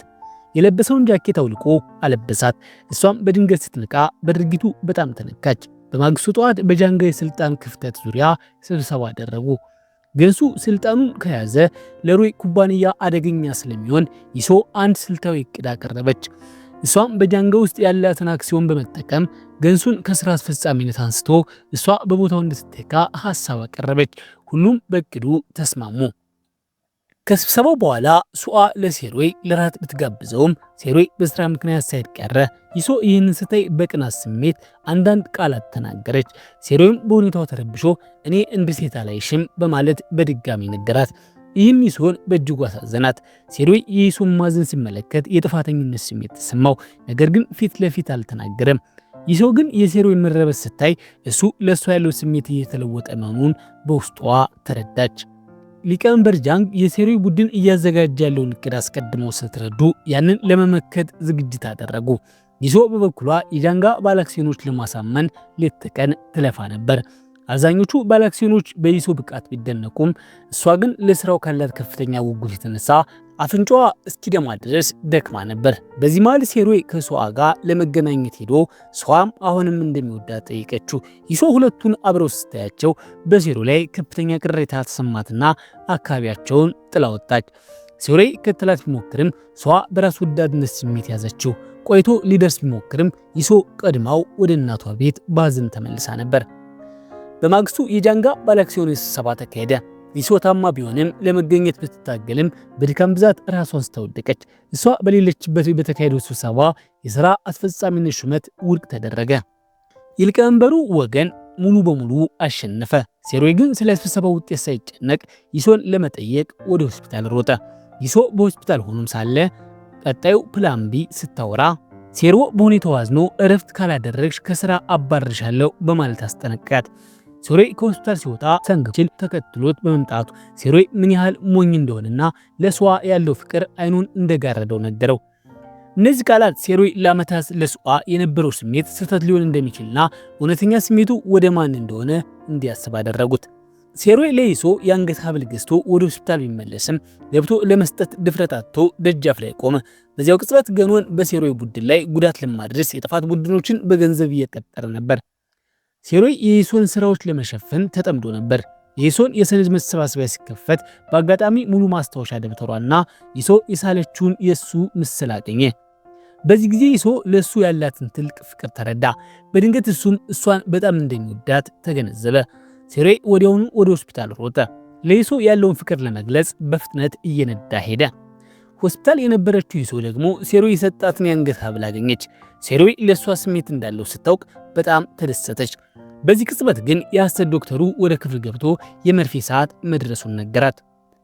የለበሰውን ጃኬት አውልቆ አለበሳት። እሷም በድንገት ስትነቃ በድርጊቱ በጣም ተነካች። በማግስቱ ጠዋት በጃንጋ የስልጣን ክፍተት ዙሪያ ስብሰባ አደረጉ። ገንሱ ስልጣኑን ከያዘ ለሮይ ኩባንያ አደገኛ ስለሚሆን ይሶ አንድ ስልታዊ እቅድ አቀረበች። እሷም በጃንጋ ውስጥ ያላትን አክሲዮን በመጠቀም ገንሱን ከስራ አስፈጻሚነት አንስቶ እሷ በቦታው እንድትተካ ሐሳብ አቀረበች። ሁሉም በእቅዱ ተስማሙ። ከስብሰባው በኋላ ሱአ ለሴሮይ ለራት ብትጋብዘውም ሴሮይ በስራ ምክንያት ሳይቀረ ይሶ ይህንን ስታይ በቅናት ስሜት አንዳንድ ቃላት ተናገረች። ሴሮይም በሁኔታው ተረብሾ እኔ እንደ ሴት አላይሽም በማለት በድጋሚ ነገራት። ይህም ይሶን በእጅጉ አሳዘናት። ሴሮይ የይሶን ማዘን ሲመለከት የጥፋተኝነት ስሜት ተሰማው። ነገር ግን ፊት ለፊት አልተናገረም። ይሶ ግን የሴሮይ መረበስ ስታይ እሱ ለእሷ ያለው ስሜት እየተለወጠ መሆኑን በውስጧ ተረዳች። ሊቀመንበር ጃንግ የሴሮይ ቡድን እያዘጋጀ ያለውን እቅድ አስቀድመው ስትረዱ ያንን ለመመከት ዝግጅት አደረጉ። ይሶ በበኩሏ የጃንጋ ባለአክሲዮኖች ለማሳመን ሌት ተቀን ትለፋ ነበር። አብዛኞቹ ባለአክሲዮኖች በሊሶ ብቃት ቢደነቁም እሷ ግን ለስራው ካላት ከፍተኛ ጉጉት የተነሳ አፍንጫዋ እስኪደማ ድረስ ደክማ ነበር። በዚህ መሃል ሴሮይ ከሶአ ጋር ለመገናኘት ሄዶ ሶአም አሁንም እንደሚወዳት ጠይቀችው። ይሶ ሁለቱን አብረው ስታያቸው በሴሮ ላይ ከፍተኛ ቅሬታ ተሰማትና አካባቢያቸውን ጥላ ወጣች። ሴሮይ ከተላት ቢሞክርም ሶአ በራስ ወዳድነት ስሜት ያዘችው። ቆይቶ ሊደርስ ቢሞክርም ይሶ ቀድማው ወደ እናቷ ቤት ባዝን ተመልሳ ነበር። በማግስቱ የጃንጋ ባለአክሲዮኖች ስብሰባ ተካሄደ። ይሶ ታማ ቢሆንም ለመገኘት ብትታገልም በድካም ብዛት ራሷን ስተወደቀች። እሷ በሌለችበት በተካሄደው ስብሰባ የሥራ አስፈጻሚነት ሹመት ውድቅ ተደረገ። የሊቀመንበሩ ወገን ሙሉ በሙሉ አሸነፈ። ሴሮይ ግን ስለ ስብሰባው ውጤት ሳይጨነቅ ይሶን ለመጠየቅ ወደ ሆስፒታል ሮጠ። ይሶ በሆስፒታል ሆኖም ሳለ ቀጣዩ ፕላን ቢ ስታወራ ሴሮ በሁኔታው አዝኖ እረፍት ካላደረግሽ ከሥራ አባርሻለሁ በማለት አስጠነቀቃት። ሴሮይ ከሆስፒታል ሲወጣ ሰንግችል ተከትሎት በመምጣቱ ሴሮይ ምን ያህል ሞኝ እንደሆነና ለሶአ ያለው ፍቅር አይኑን እንደጋረደው ነገረው። እነዚህ ቃላት ሴሮይ ለዓመታት ለሶአ የነበረው ስሜት ስህተት ሊሆን እንደሚችልና እውነተኛ ስሜቱ ወደ ማን እንደሆነ እንዲያስብ አደረጉት። ሴሮይ ለይሶ የአንገት ሐብል ገዝቶ ወደ ሆስፒታል ቢመለስም ገብቶ ለመስጠት ድፍረት አጥቶ ደጃፍ ላይ ቆመ። በዚያው ቅጽበት ገኖን በሴሮይ ቡድን ላይ ጉዳት ለማድረስ የጥፋት ቡድኖችን በገንዘብ እየቀጠረ ነበር። ሴሮይ የይሶን ስራዎች ለመሸፈን ተጠምዶ ነበር። የይሶን የሰነድ መሰባሰቢያ ሲከፈት በአጋጣሚ ሙሉ ማስታወሻ ደብተሯና ይሶ የሳለችውን የሱ ምስል አገኘ። በዚህ ጊዜ ይሶ ለሱ ያላትን ጥልቅ ፍቅር ተረዳ። በድንገት እሱም እሷን በጣም እንደሚወዳት ተገነዘበ። ሴሮይ ወዲያውኑ ወደ ሆስፒታል ሮጠ። ለይሶ ያለውን ፍቅር ለመግለጽ በፍጥነት እየነዳ ሄደ። ሆስፒታል የነበረችው ይሶ ደግሞ ሴሮይ የሰጣትን የአንገት ሐብል አገኘች። ሴሮይ ለሷ ስሜት እንዳለው ስታውቅ በጣም ተደሰተች። በዚህ ቅጽበት ግን የሐሰት ዶክተሩ ወደ ክፍል ገብቶ የመርፌ ሰዓት መድረሱን ነገራት።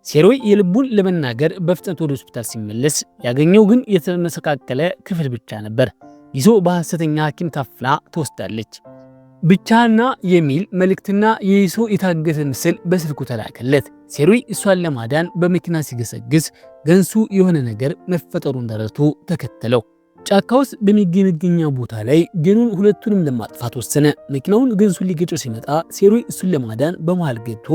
ሴሮይ የልቡን ለመናገር በፍጥነት ወደ ሆስፒታል ሲመለስ ያገኘው ግን የተመሰቃቀለ ክፍል ብቻ ነበር። ይሶ በሐሰተኛ ሐኪም ታፍላ ተወስዳለች። ብቻና የሚል መልእክትና የይሶ የታገተ ምስል በስልኩ ተላከለት። ሴሮይ እሷን ለማዳን በመኪና ሲገሰግስ ገንሱ የሆነ ነገር መፈጠሩን ተረድቶ ተከተለው። ጫካ ውስጥ በሚገኝ ቦታ ላይ ገኑን ሁለቱንም ለማጥፋት ወሰነ። መኪናውን ገንሱን ሊገጨው ሲመጣ ሴሮይ እሱን ለማዳን በመሃል ገብቶ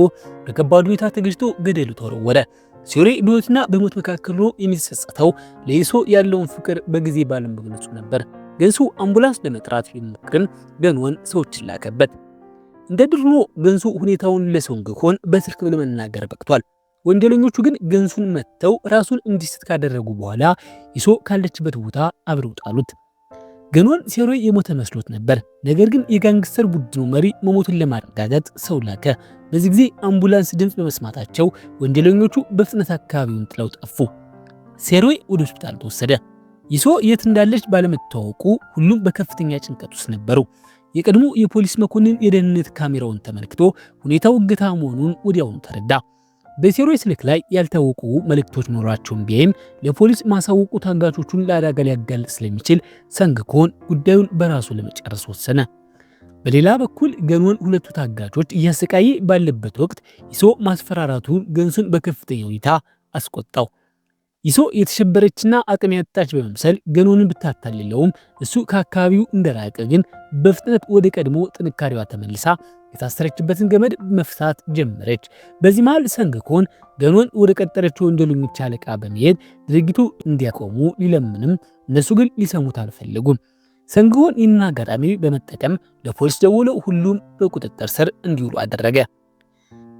በከባድ ሁኔታ ተገጭቶ ገደሉ ተወረወረ። ሴሮይ በሕይወትና በሞት መካከል ሆኖ የሚጸጸተው ለይሶ ያለውን ፍቅር በጊዜ ባለመግለጹ ነበር። ገንሱ አምቡላንስ ለመጥራት ቢሞክርም ገኖን ሰዎችን ላከበት። እንደ ድሮ ገንሱ ሁኔታውን ለሶንግኮን በስልክ ለመናገር በቅቷል። ወንጀለኞቹ ግን ገንሱን መተው ራሱን እንዲስት ካደረጉ በኋላ ይሶ ካለችበት ቦታ አብረው ጣሉት። ገኖን ሴሮይ የሞተ መስሎት ነበር። ነገር ግን የጋንግስተር ቡድኑ መሪ መሞቱን ለማረጋገጥ ሰው ላከ። በዚህ ጊዜ አምቡላንስ ድምፅ በመስማታቸው ወንጀለኞቹ በፍጥነት አካባቢውን ጥለው ጠፉ። ሴሮይ ወደ ሆስፒታል ተወሰደ። ይሶ የት እንዳለች ባለመታወቁ ሁሉም በከፍተኛ ጭንቀት ውስጥ ነበሩ። የቀድሞ የፖሊስ መኮንን የደህንነት ካሜራውን ተመልክቶ ሁኔታው እገታ መሆኑን ወዲያውኑ ተረዳ። በሴሮይ ስልክ ላይ ያልታወቁ መልእክቶች ኖራቸውን ቢያይም ለፖሊስ ማሳወቁ ታጋቾቹን ለአደጋ ሊያጋልጥ ስለሚችል ሰንግኮን ጉዳዩን በራሱ ለመጨረስ ወሰነ። በሌላ በኩል ገኖን ሁለቱ ታጋቾች እያሰቃየ ባለበት ወቅት ይሶ ማስፈራራቱን ገንሱን በከፍተኛ ሁኔታ አስቆጣው። ይሶ የተሸበረችና አቅም ያጣች በመምሰል ገኖንን ብታታልለውም እሱ ከአካባቢው እንደራቀ ግን በፍጥነት ወደ ቀድሞ ጥንካሬዋ ተመልሳ የታሰረችበትን ገመድ መፍታት ጀመረች። በዚህ መሃል ሰንግኮን ገኖን ወደ ቀጠረችው ወንጀለኞች አለቃ በመሄድ ድርጊቱ እንዲያቆሙ ሊለምንም እነሱ ግን ሊሰሙት አልፈለጉም። ሰንግኮን ይህን አጋጣሚ በመጠቀም ለፖሊስ ደውሎ ሁሉም በቁጥጥር ስር እንዲውሉ አደረገ።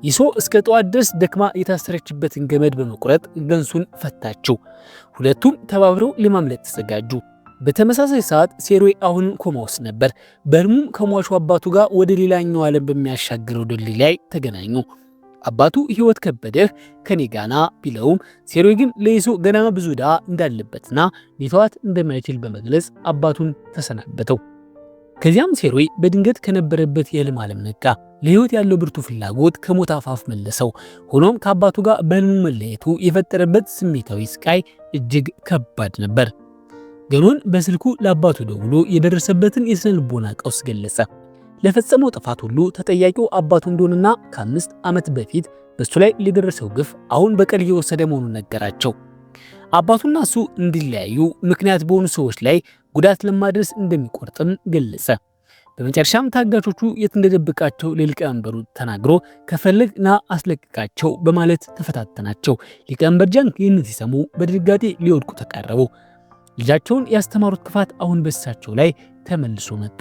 ይሶ እስከ ጠዋት ድረስ ደክማ የታሰረችበትን ገመድ በመቁረጥ ገንሱን ፈታችው። ሁለቱም ተባብረው ለማምለጥ ተዘጋጁ። በተመሳሳይ ሰዓት ሴሮይ አሁን ኮማ ውስጥ ነበር። በህልሙም ከሟቹ አባቱ ጋር ወደ ሌላኛው ዓለም በሚያሻግረው ድልድይ ላይ ተገናኙ። አባቱ ህይወት ከበደህ ከኔ ጋና ቢለውም ሴሮይ ግን ለይሶ ገና ብዙ ዕዳ እንዳለበትና ሊተዋት እንደማይችል በመግለጽ አባቱን ተሰናበተው። ከዚያም ሴሮይ በድንገት ከነበረበት የህልም ዓለም ነቃ። ለህይወት ያለው ብርቱ ፍላጎት ከሞት አፋፍ መለሰው። ሆኖም ከአባቱ ጋር በህልሙ መለየቱ የፈጠረበት ስሜታዊ ስቃይ እጅግ ከባድ ነበር። ገኖን በስልኩ ለአባቱ ደውሎ የደረሰበትን የስነ ልቦና ቀውስ ገለጸ። ለፈጸመው ጥፋት ሁሉ ተጠያቂው አባቱ እንደሆነና ከ5 ዓመት በፊት በሱ ላይ ሊደረሰው ግፍ አሁን በቀል እየወሰደ መሆኑን ነገራቸው። አባቱና እሱ እንዲለያዩ ምክንያት በሆኑ ሰዎች ላይ ጉዳት ለማድረስ እንደሚቆርጥም ገለጸ። በመጨረሻም ታጋቾቹ የት እንደደበቃቸው ለሊቀመንበሩ ተናግሮ ከፈለግ ና አስለቅቃቸው በማለት ተፈታተናቸው። ሊቀመንበር ጃንግ ይህንን ሲሰሙ በድንጋጤ ሊወድቁ ተቃረቡ። ልጃቸውን ያስተማሩት ክፋት አሁን በእሳቸው ላይ ተመልሶ መጣ።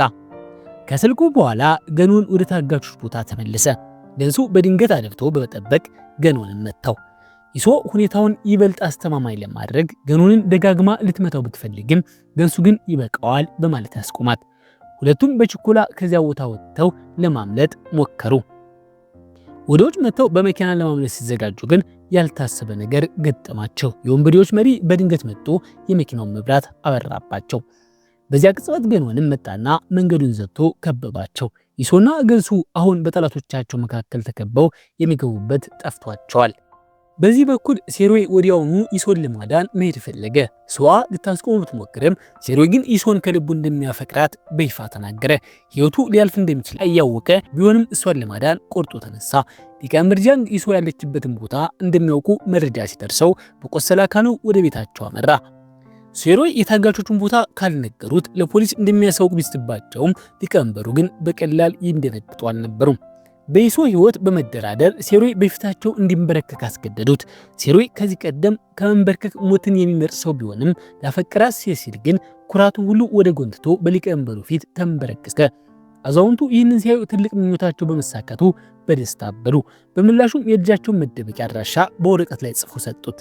ከስልኩ በኋላ ገኖን ወደ ታጋቾች ቦታ ተመለሰ። ገንሱ በድንገት አድብቶ በመጠበቅ ገኖንን መታው። ይሶ ሁኔታውን ይበልጥ አስተማማኝ ለማድረግ ገኖንን ደጋግማ ልትመታው ብትፈልግም ገንሱ ግን ይበቃዋል በማለት ያስቆማት። ሁለቱም በችኮላ ከዚያ ቦታ ወጥተው ለማምለጥ ሞከሩ። ወደውጭ መጥተው በመኪና ለማምለጥ ሲዘጋጁ ግን ያልታሰበ ነገር ገጠማቸው። የወንበዴዎች መሪ በድንገት መጥቶ የመኪናውን መብራት አበራባቸው። በዚያ ቅጽበት ገኖንም መጣና መንገዱን ዘግቶ ከበባቸው። ይሶና ገንሱ አሁን በጠላቶቻቸው መካከል ተከበው የሚገቡበት ጠፍቷቸዋል። በዚህ በኩል ሴሮይ ወዲያውኑ ይሶን ለማዳን መሄድ ፈለገ። ሶአ ልታስቆመው ብትሞክርም ሴሮይ ግን ይሶን ከልቡ እንደሚያፈቅራት በይፋ ተናገረ። ሕይወቱ ሊያልፍ እንደሚችል እያወቀ ቢሆንም እሷን ለማዳን ቆርጦ ተነሳ። ሊቀመንበር ጃንግ ይሶ ያለችበትን ቦታ እንደሚያውቁ መረጃ ሲደርሰው በቆሰለ አካሉ ወደ ቤታቸው አመራ። ሴሮይ የታጋቾቹን ቦታ ካልነገሩት ለፖሊስ እንደሚያሳውቅ ቢስትባቸውም ሊቀመንበሩ ግን በቀላል ይንደነግጡ አልነበሩም። በይሶ ሕይወት በመደራደር ሴሮይ በፊታቸው እንዲንበረከክ አስገደዱት። ሴሮይ ከዚህ ቀደም ከመንበርከክ ሞትን የሚመርጥ ሰው ቢሆንም ያፈቀራት ሴሲል ግን ኩራቱ ሁሉ ወደ ጎን ትቶ በሊቀመንበሩ ፊት ተንበረከከ። አዛውንቱ ይህንን ሲያዩ ትልቅ ምኞታቸው በመሳካቱ በደስታ አበዱ። በምላሹም የልጃቸውን መደበቂያ አድራሻ በወረቀት ላይ ጽፎ ሰጡት።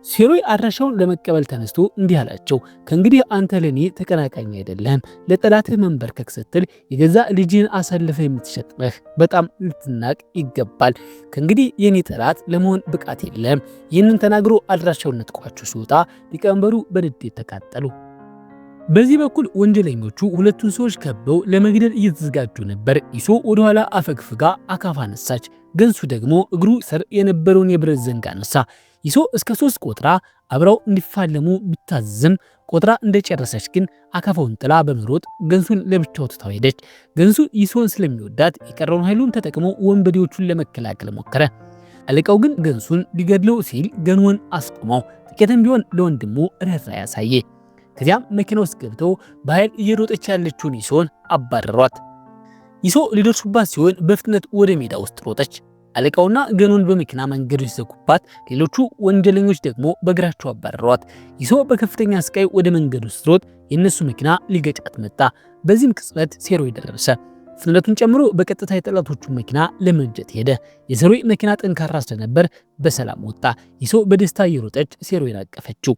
ሴሮይ አድራሻውን ለመቀበል ተነስቶ እንዲህ አላቸው፣ ከእንግዲህ አንተ ለኔ ተቀናቃኝ አይደለም። ለጠላትህ መንበርከክ ስትል የገዛ ልጅህን አሳልፈ የምትሸጥ ነህ። በጣም ልትናቅ ይገባል። ከእንግዲህ የኔ ጠላት ለመሆን ብቃት የለም። ይህንን ተናግሮ አድራሻውን ነጥቋቸው ሲወጣ ሊቀመንበሩ በንዴት ተቃጠሉ። በዚህ በኩል ወንጀለኞቹ ሁለቱን ሰዎች ከበው ለመግደል እየተዘጋጁ ነበር። ይሶ ወደኋላ አፈግፍጋ አካፋ ነሳች። ገንሱ ደግሞ እግሩ ስር የነበረውን የብረት ዘንግ አነሳ። ይሶ እስከ 3 ቆጥራ አብረው እንዲፋለሙ ቢታዘዝም ቆጥራ እንደጨረሰች ግን አካፋውን ጥላ በመሮጥ ገንሱን ለብቻው ትታው ሄደች። ገንሱ ይሶን ስለሚወዳት የቀረውን ኃይሉን ተጠቅሞ ወንበዴዎቹን ለመከላከል ሞከረ። አለቃው ግን ገንሱን ሊገድለው ሲል ገኖን አስቆመው። ጥቂትም ቢሆን ለወንድሙ ርኅራኄ ያሳየ። ከዚያም መኪና ውስጥ ገብተው በኃይል እየሮጠች ያለችውን ይሶን አባረሯት። ይሶ ሊደርሱባት ሲሆን በፍጥነት ወደ ሜዳ ውስጥ ሮጠች። አለቃውና ገኖን በመኪና መንገዱ ሲዘጉባት፣ ሌሎቹ ወንጀለኞች ደግሞ በእግራቸው አባረሯት። ይሶ በከፍተኛ ስቃይ ወደ መንገዱ ስትሮጥ የነሱ መኪና ሊገጫት መጣ። በዚህም ቅጽበት ሴሮይ ደረሰ። ፍጥነቱን ጨምሮ በቀጥታ የጠላቶቹን መኪና ለመንጀት ሄደ። የሴሮይ መኪና ጠንካራ ስለነበር በሰላም ወጣ። ይሶ በደስታ እየሮጠች ሴሮይን አቀፈችው።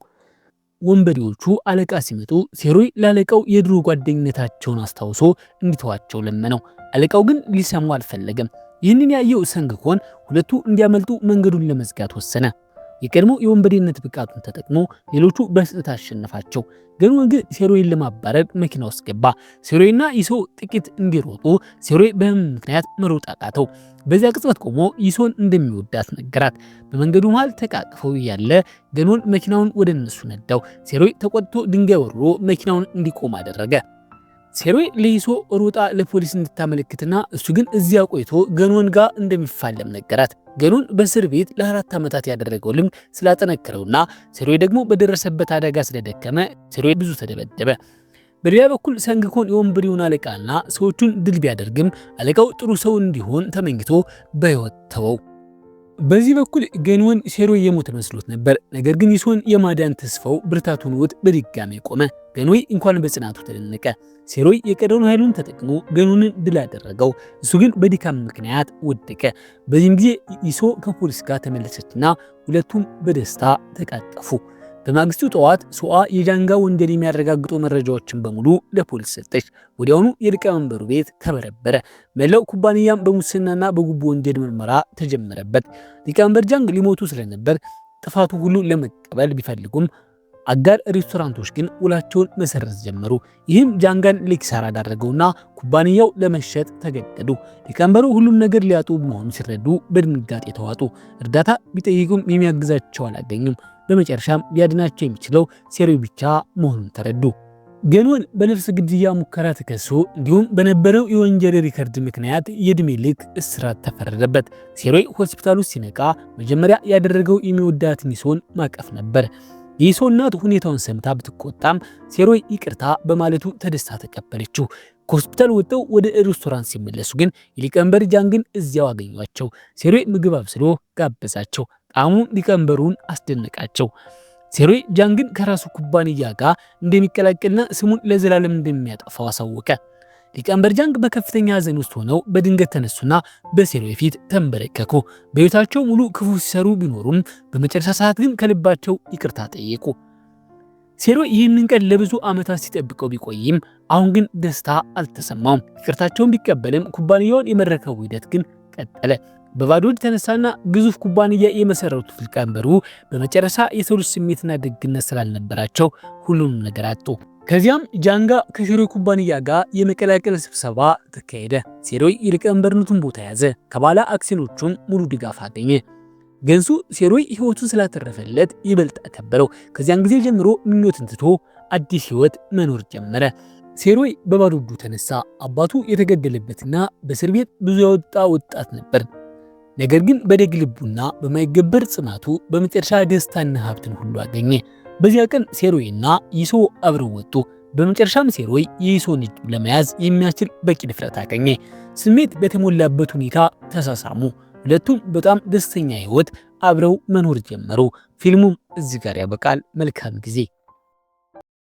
ወንበዴዎቹ አለቃ ሲመጡ ሴሮይ ላለቃው የድሮ ጓደኝነታቸውን አስታውሶ እንዲተዋቸው ለመነው። አለቃው ግን ሊሰማው አልፈለገም። ይህንን ያየው ሰንግኮን ሁለቱ እንዲያመልጡ መንገዱን ለመዝጋት ወሰነ። የቀድሞ የወንበዴነት ብቃቱን ተጠቅሞ ሌሎቹ በስህተት አሸነፋቸው። ገኖን ግን ሴሮይን ለማባረር መኪና ውስጥ ገባ። ሴሮይና ይሶ ጥቂት እንዲሮጡ ሴሮይ በህመም ምክንያት መሮጥ አቃተው። በዚያ ቅጽበት ቆሞ ይሶን እንደሚወዳት ነገራት። በመንገዱ መሃል ተቃቅፈው ያለ ገኖን መኪናውን ወደ እነሱ ነዳው። ሴሮይ ተቆጥቶ ድንጋይ ወርሮ መኪናውን እንዲቆም አደረገ። ሴሮይ ለይሶ ሮጣ ለፖሊስ እንድታመለክትና እሱ ግን እዚያ ቆይቶ ገኖን ጋር እንደሚፋለም ነገራት። ገኖን በእስር ቤት ለ4 ዓመታት ያደረገው ልምድ ስላጠነከረውና ሴሮይ ደግሞ በደረሰበት አደጋ ስለደከመ ሴሮይ ብዙ ተደበደበ። በሌላ በኩል ሰንግኮን የወንበዴውን አለቃና ሰዎቹን ድል ቢያደርግም አለቃው ጥሩ ሰው እንዲሆን ተመኝቶ በሕይወት ተወው። በዚህ በኩል ገኖን ሴሮይ የሞተ መስሎት ነበር። ነገር ግን ይሶን የማዳን ተስፋው ብርታቱን ወጥ በድጋሚ ቆመ። ገኖይ እንኳን በጽናቱ ተደነቀ። ሴሮይ የቀረውን ኃይሉን ተጠቅሞ ገኖንን ድል አደረገው። እሱ ግን በድካም ምክንያት ወደቀ። በዚህም ጊዜ ይሶ ከፖሊስ ጋር ተመለሰችና ሁለቱም በደስታ ተቃቀፉ። በማግስቱ ጠዋት ሶአ የጃንጋ ወንጀል የሚያረጋግጡ መረጃዎችን በሙሉ ለፖሊስ ሰጠች። ወዲያውኑ የሊቀመንበሩ ቤት ተበረበረ። መላው ኩባንያም በሙስናና በጉቦ ወንጀል ምርመራ ተጀመረበት። ሊቀመንበር ጃንግ ሊሞቱ ስለነበር ጥፋቱ ሁሉ ለመቀበል ቢፈልጉም አጋር ሬስቶራንቶች ግን ውላቸውን መሰረዝ ጀመሩ። ይህም ጃንጋን ለኪሳራ ዳረገውና ኩባንያው ለመሸጥ ተገደዱ። ሊቀመንበሩ ሁሉም ነገር ሊያጡ መሆኑን ሲረዱ በድንጋጤ ተዋጡ። እርዳታ ቢጠይቁም የሚያግዛቸው አላገኙም። በመጨረሻም ሊያድናቸው የሚችለው ሴሮይ ብቻ መሆኑን ተረዱ። ገኖን በነፍስ ግድያ ሙከራ ተከሶ እንዲሁም በነበረው የወንጀል ሪከርድ ምክንያት የዕድሜ ልክ እስራት ተፈረደበት። ሴሮይ ሆስፒታል ውስጥ ሲነቃ መጀመሪያ ያደረገው የሚወዳትን ይሶን ማቀፍ ነበር። የይሶ እናት ሁኔታውን ሰምታ ብትቆጣም ሴሮይ ይቅርታ በማለቱ ተደስታ ተቀበለችው። ከሆስፒታል ወጥተው ወደ ሬስቶራንት ሲመለሱ ግን የሊቀመንበር ጃንግን እዚያው አገኟቸው። ሴሮይ ምግብ አብስሎ ጋበዛቸው። ጣዕሙ ሊቀመንበሩን አስደነቃቸው። ሴሮይ ጃንግን ከራሱ ኩባንያ ጋር እንደሚቀላቀልና ስሙን ለዘላለም እንደሚያጠፋው አሳወቀ። ሊቀመንበር ጃንግ በከፍተኛ ሐዘን ውስጥ ሆነው በድንገት ተነሱና በሴሮይ ፊት ተንበረከኩ። በሕይወታቸው ሙሉ ክፉ ሲሰሩ ቢኖሩም በመጨረሻ ሰዓት ግን ከልባቸው ይቅርታ ጠየቁ። ሴሮይ ይህንን ቀን ለብዙ ዓመታት ሲጠብቀው ቢቆይም አሁን ግን ደስታ አልተሰማውም። ይቅርታቸውን ቢቀበልም ኩባንያውን የመረከቡ ሂደት ግን ቀጠለ። በባዶ እጅ ተነሳና ግዙፍ ኩባንያ የመሰረቱት ሊቀመንበሩ በመጨረሻ የሰው ልጅ ስሜትና ደግነት ስላልነበራቸው ሁሉንም ነገር አጡ። ከዚያም ጃንጋ ከሴሮይ ኩባንያ ጋር የመቀላቀል ስብሰባ ተካሄደ። ሴሮይ የሊቀመንበርነቱን ቦታ ያዘ። ከባለ አክሲዮኖቹም ሙሉ ድጋፍ አገኘ። ገንሱ ሴሮይ ህይወቱን ስላተረፈለት ይበልጥ አከበረው። ከዚያን ጊዜ ጀምሮ ምኞትን ትቶ አዲስ ህይወት መኖር ጀመረ። ሴሮይ በባዶ እጁ ተነሳ። አባቱ የተገደለበትና በእስር ቤት ብዙ ያወጣ ወጣት ነበር። ነገር ግን በደግ ልቡና በማይገበር ጽናቱ በመጨረሻ ደስታና ሀብትን ሁሉ አገኘ። በዚያ ቀን ሴሮይና ይሶ አብረው ወጡ። በመጨረሻም ሴሮይ የይሶን እጅ ለመያዝ የሚያስችል በቂ ድፍረት አገኘ። ስሜት በተሞላበት ሁኔታ ተሳሳሙ። ሁለቱም በጣም ደስተኛ ህይወት አብረው መኖር ጀመሩ። ፊልሙም እዚህ ጋር ያበቃል። መልካም ጊዜ